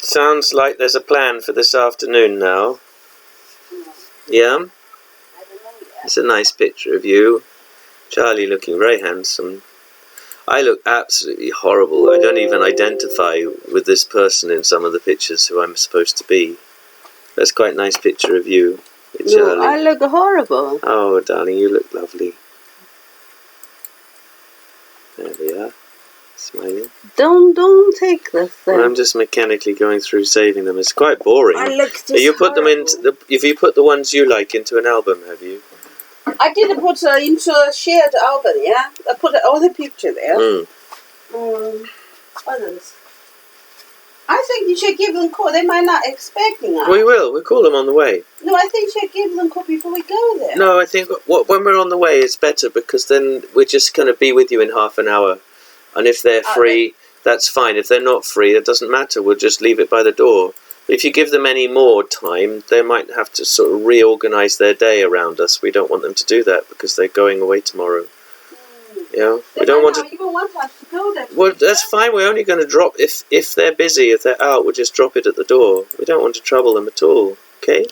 S1: Sounds like there's a plan for this afternoon now. Yeah? It's a nice picture of you. Charlie looking very handsome. I look absolutely horrible. I don't even identify with this person in some of the pictures who I'm supposed to be. That's quite a nice picture of you, Charlie.
S5: No, I look horrible.
S1: Oh, darling, you look lovely. There we are. Smiling.
S5: Don't take this thing.
S1: Well, I'm just mechanically going through saving them. It's quite boring.
S5: I look just
S1: You put them
S5: horrible.
S1: into if you put the ones you like into an album, have you?
S5: I didn't put into a shared album, yeah? I put all the picture there. Others. I think you should give them a call. They might not expecting us.
S1: We will. We'll call them on the way.
S5: No, I think you should give them a call before we go there.
S1: No, I think when we're on the way, it's better because then we're just going to be with you in half an hour. And if they're free, that's fine. If they're not free, it doesn't matter. We'll just leave it by the door. If you give them any more time, they might have to sort of reorganize their day around us. We don't want them to do that because they're going away tomorrow. Yeah, we don't want to.
S5: Even want us to go there.
S1: Well, that's fine. We're only going to drop if they're busy. If they're out, we'll just drop it at the door. We don't want to trouble them at all. Okay.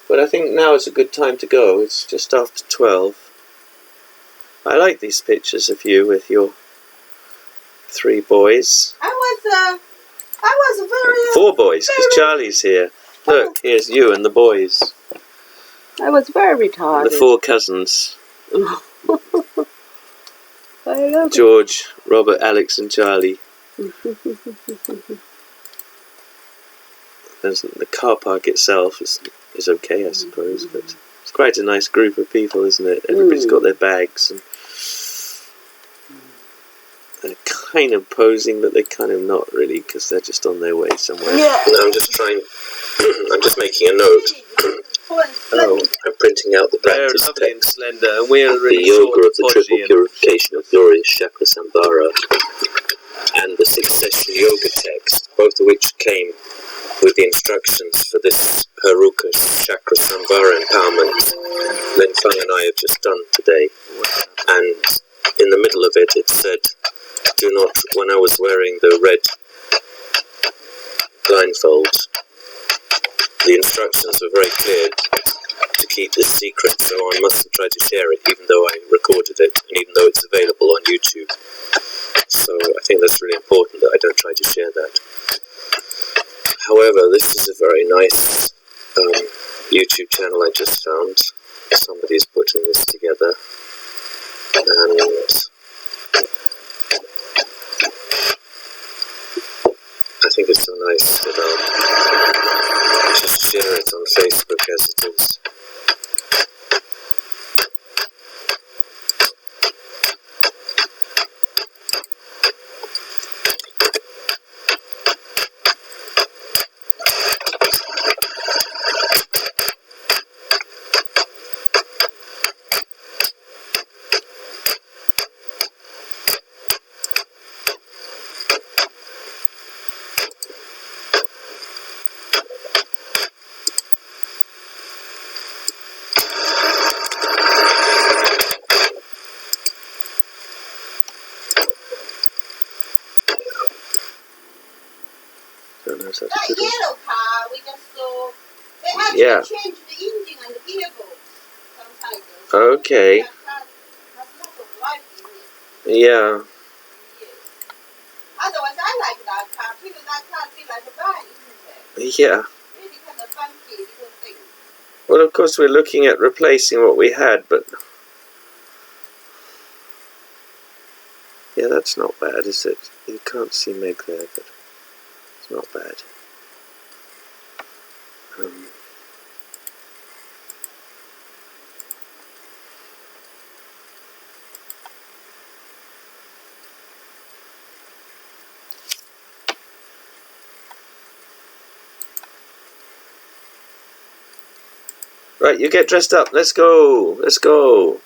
S1: But I think now is a good time to go. It's just after 12. I like these pictures of you with your 3 boys.
S5: I was very.
S1: 4 boys, because Charlie's here. Look, here's you and the boys.
S5: I was very retarded.
S1: The 4 cousins.
S5: I love
S1: George, Robert, Alex and Charlie. The car park itself is okay, I suppose, but it's quite a nice group of people, isn't it? Everybody's got their bags and they're kind of posing, but they're kind of not really, because they're just on their way somewhere.
S5: Yeah.
S1: No, I'm just trying. I'm just making a note. Oh, I'm printing out the practice text. Slender, and we're really the yoga of the triple purification of glorious chakra sambhara and the succession yoga text, both of which came with the instructions for this Haruka chakra sambhara empowerment Len Feng and I have just done today. And in the middle of it, it said, do not, when I was wearing the red blindfold, the instructions were very clear to keep this secret, so I mustn't try to share it, even though I recorded it, and even though it's available on YouTube. So I think that's really important that I don't try to share that. However, this is a very nice YouTube channel I just found. Somebody's putting this together, and I think it's so nice that I'll just share it on Facebook as it is.
S5: That yellow car, we just saw. They actually changed the engine and the gearbox sometimes.
S1: Okay.
S5: That car has lots of life in it.
S1: Yeah.
S5: Yes. Otherwise, I like that car. Even that car feels like a bike, isn't it?
S1: Yeah.
S5: Really kind of funky little thing.
S1: Well, of course, we're looking at replacing what we had, but yeah, that's not bad, is it? You can't see Meg there, but it's not bad. Right, you get dressed up. Let's go. Let's go.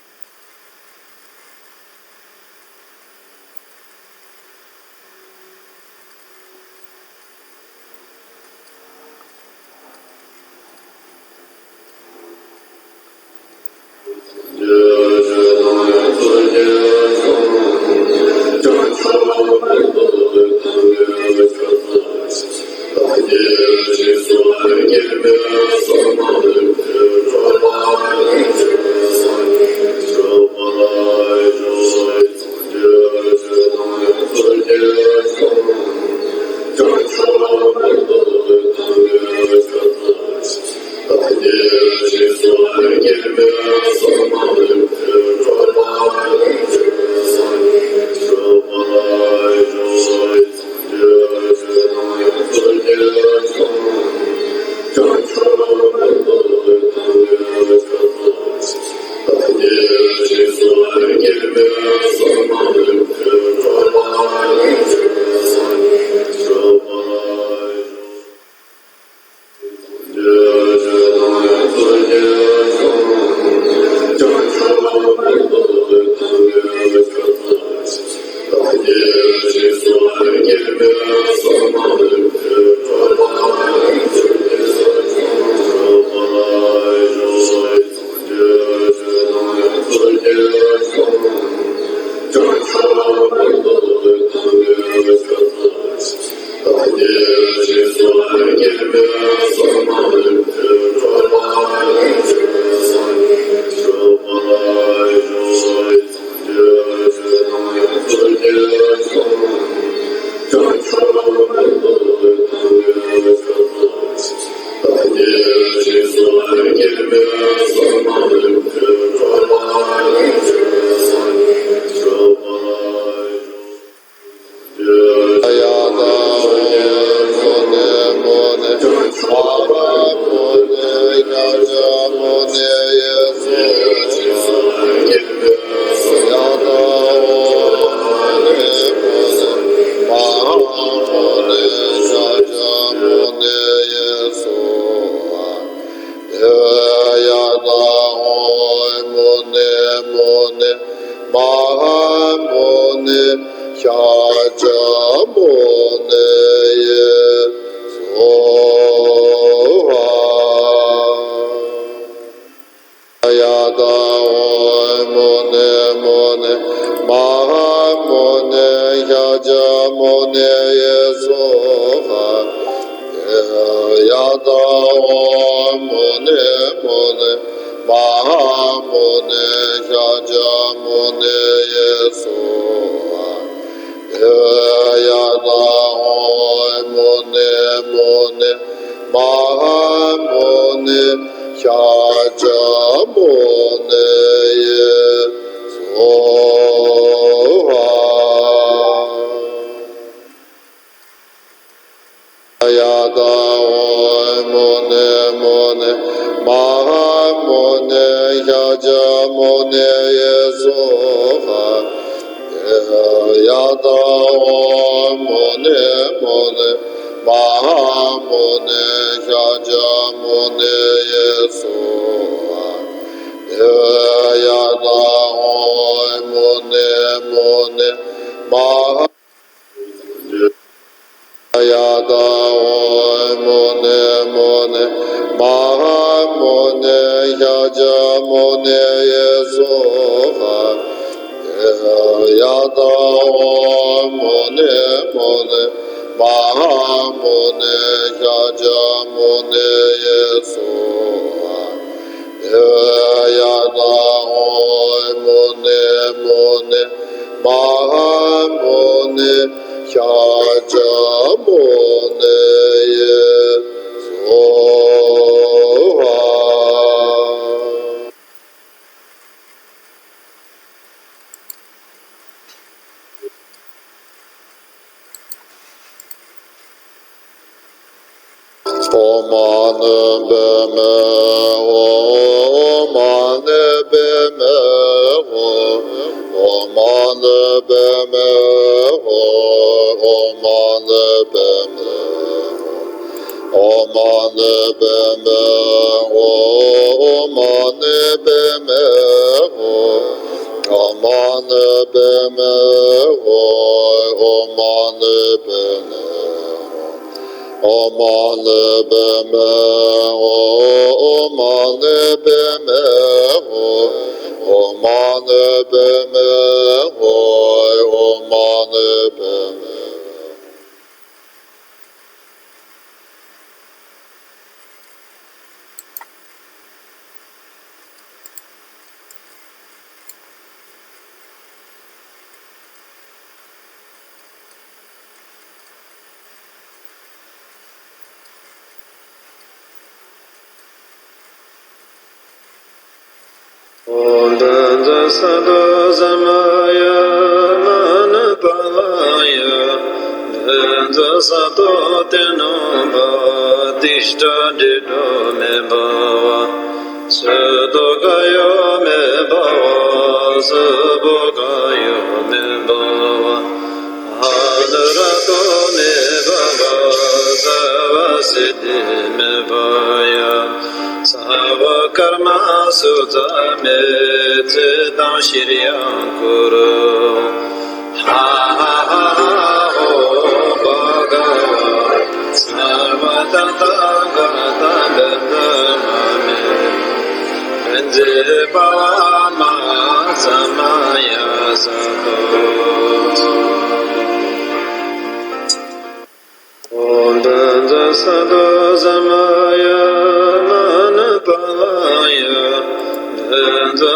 S1: Bhava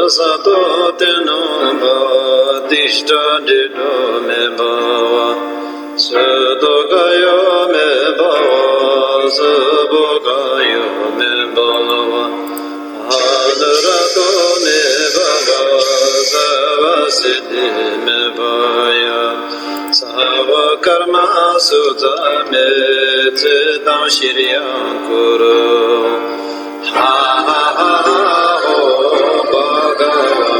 S1: sato teno ba dishta dido me bawa Sudo gayo me bawa Subo gayo me bawa Hadarato me bawa Zavasidi me baya Sava karma sudha me Chidam shiryan kuru Ha ha ha ha ho bhagava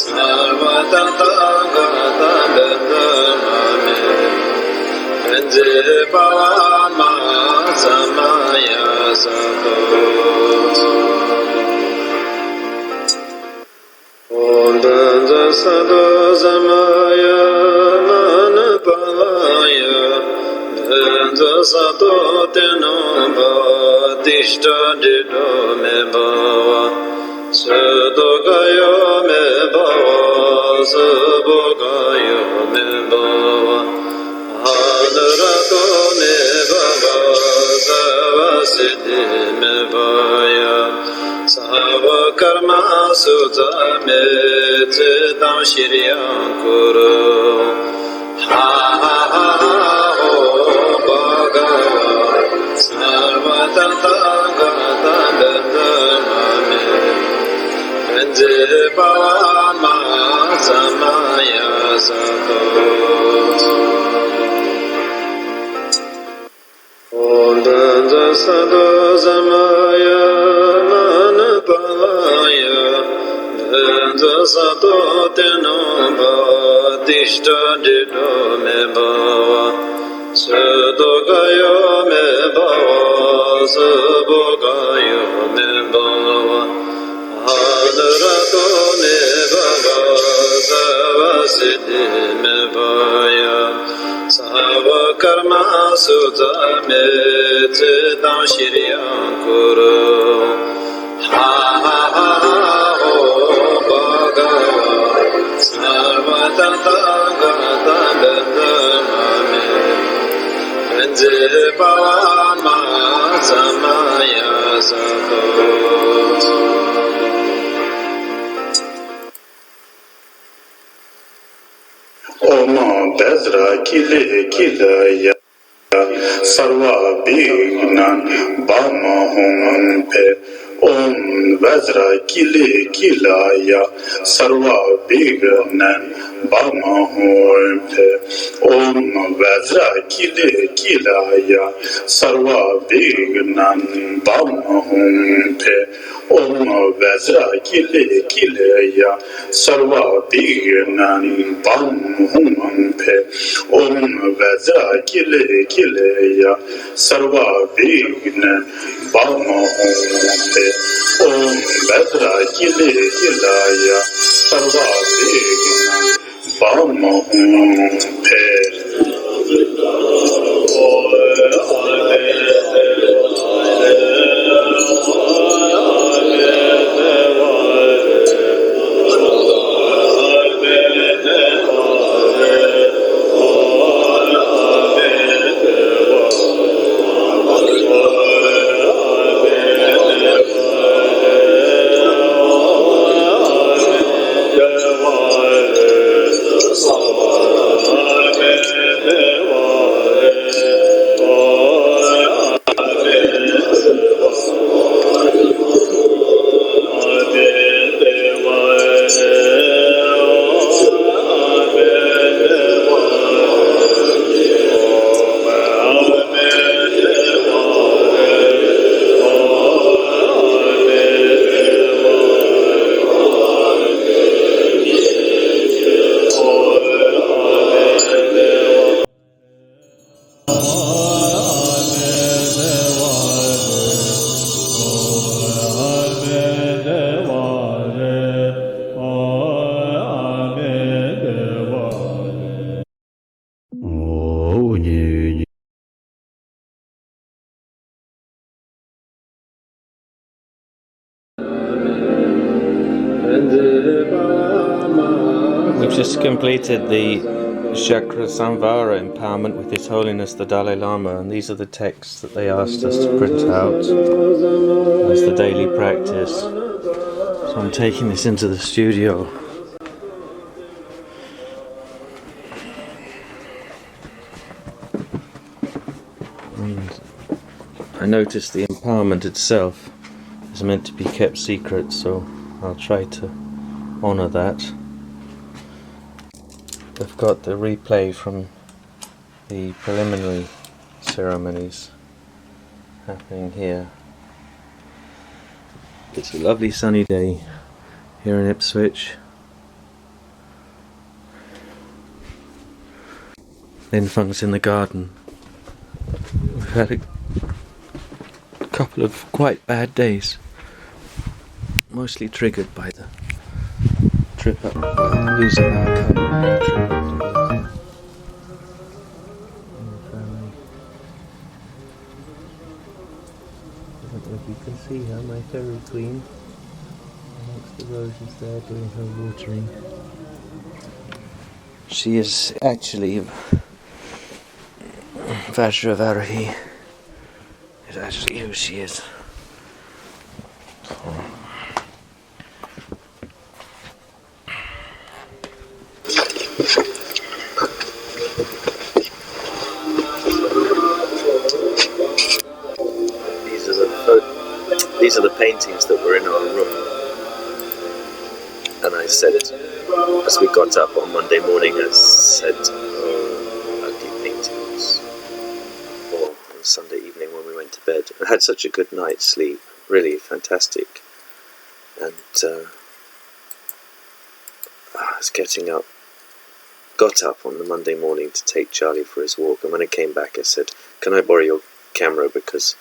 S1: Sarvatata gata bedamame Benje bhavama samaya sato Om Danda Sado Samaya Manapalaya Danda Sado Teno Dishta Dido Me Bhava Sado Gayo Me Bhava Sabo Gayo Me Bhava Hadarato Me Bhava Zavasidi Me Bhaya Sava karma sudha me chidam shiryan kuru Ha ha ha ha ho bhagava sarvatata gata bedamame Benje bhavama samaya sato Om Danda Sado Samaya Manapalaya Danda Sado Teno Ba Dishta Dido Me Bhava Sudo Gayo Me Bhava Subo Gayo Me Bhava Hadarato Me Bhava Zavasidi Me Bhaya Sava karma sudha me chidam shiryan kuru Ha ha ha ha ho bhagava sarvatata gata bedamame Benje bhavama samaya sato
S7: Oma Bezra Kile Kilaya Sarva Bignan Bama Hum Pe Om Bezra Kile Kilaya Sarva Bignan Bama Hum Pe Om Bezra Kile Kilaya Sarva Bignan Bama Hum Pe Om Bezra Kile Kilaya Sarva Bignan Bama Hum Pe Om Bezra Kile Kilaya Sarva Bignan Bama Hum Pe Om Bezra Kile Kilaya Sarva Bignan Bama Hum Pe
S8: We've just completed the Chakra Samvara empowerment with His Holiness the Dalai Lama, and these are the texts that they asked us to print out as the daily practice. So So I'm taking this into the studio. And I noticed the empowerment itself is meant to be kept secret, so I'll try to honour that. We've got the replay from the preliminary ceremonies happening here. It's a lovely sunny day here in Ipswich. Linfung's in the garden. We've had a couple of quite bad days, mostly triggered by the trip up, losing our car. Trip up to Glasgow. I don't know if you can see her, my fairy queen, amongst the roses there doing her watering. She is actually Vajravarahi is actually who she is.
S1: These are the paintings that were in our room, and I said, as we got up on Monday morning, I said, oh, ugly paintings. Or on Sunday evening when we went to bed. I had such a good night's sleep, really fantastic. And I was got up on the Monday morning to take Charlie for his walk, and when I came back I said, can I borrow your camera because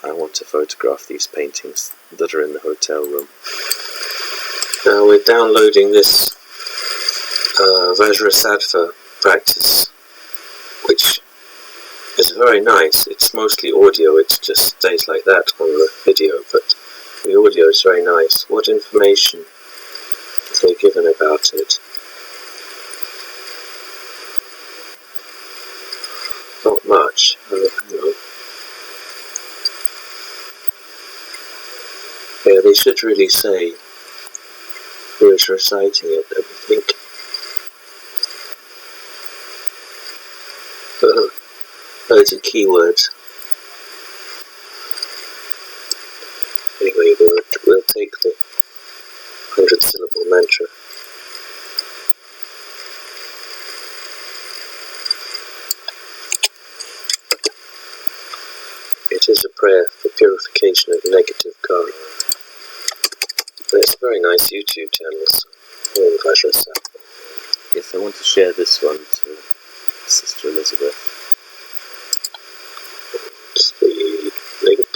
S1: I want to photograph these paintings that are in the hotel room. Now we're downloading this Vajrasattva practice, which is very nice. It's mostly audio, it just stays like that on the video, but the audio is very nice. What information have they given about it? Not much. Yeah, they should really say who is reciting it, I think. Loads of keywords. Anyway, we'll take the 100-syllable mantra. It is a prayer for purification of negative karma. And it's a very nice YouTube channel, so all Vajrasattva. Yes, I want to share this one to Sister Elizabeth. It's the link.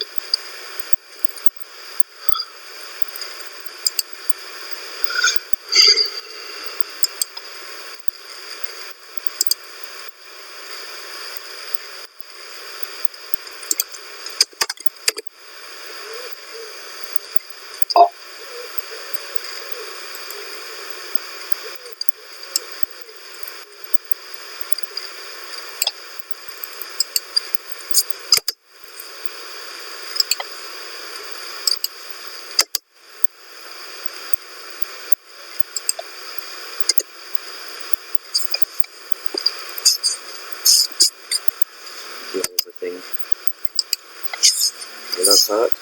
S1: Everything in our heart.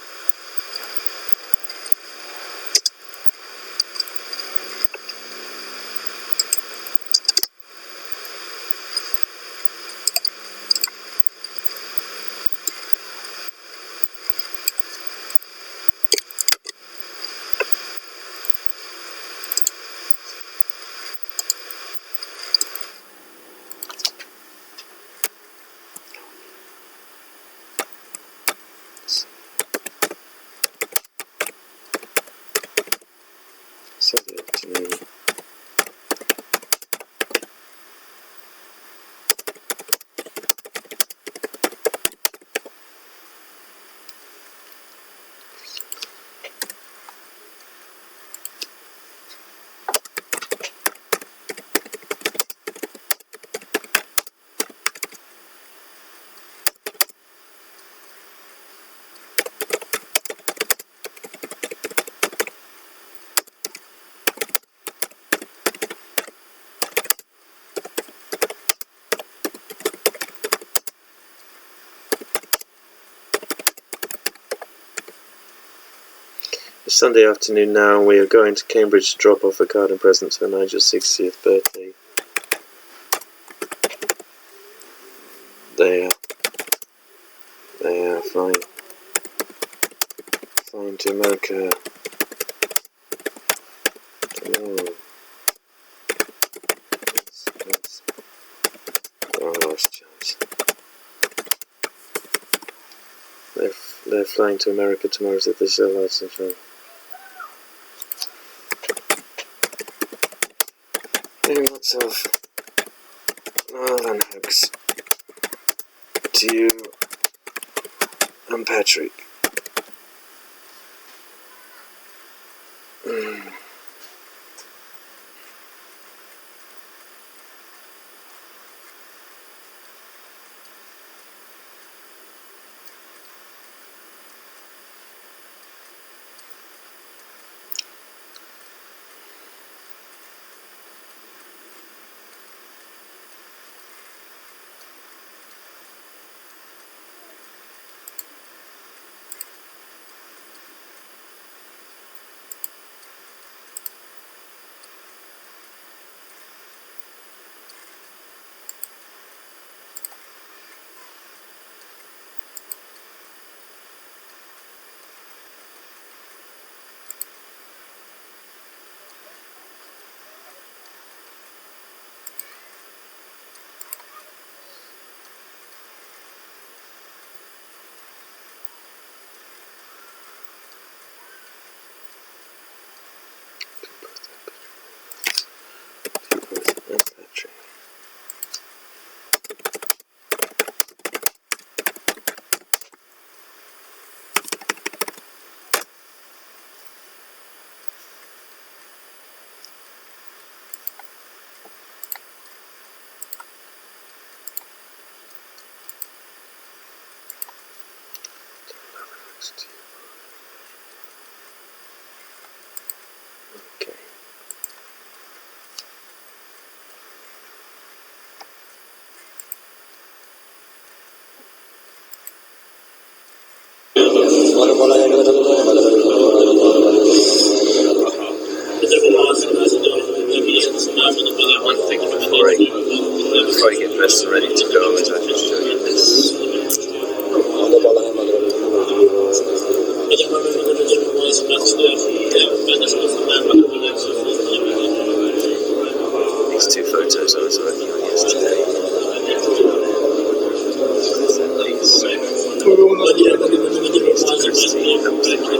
S1: Sunday afternoon now, and we are going to Cambridge to drop off a card and present for Nigel's 60th birthday. They are flying to America tomorrow. Yes. Oh, last chance. They're flying to America tomorrow, so this is their license phone. Lots of love and hugs to you and Patrick. Okay. One thing before I get dressed and ready to go is I just show you this. These two photos I was working on yesterday. These to Christine and Patrick.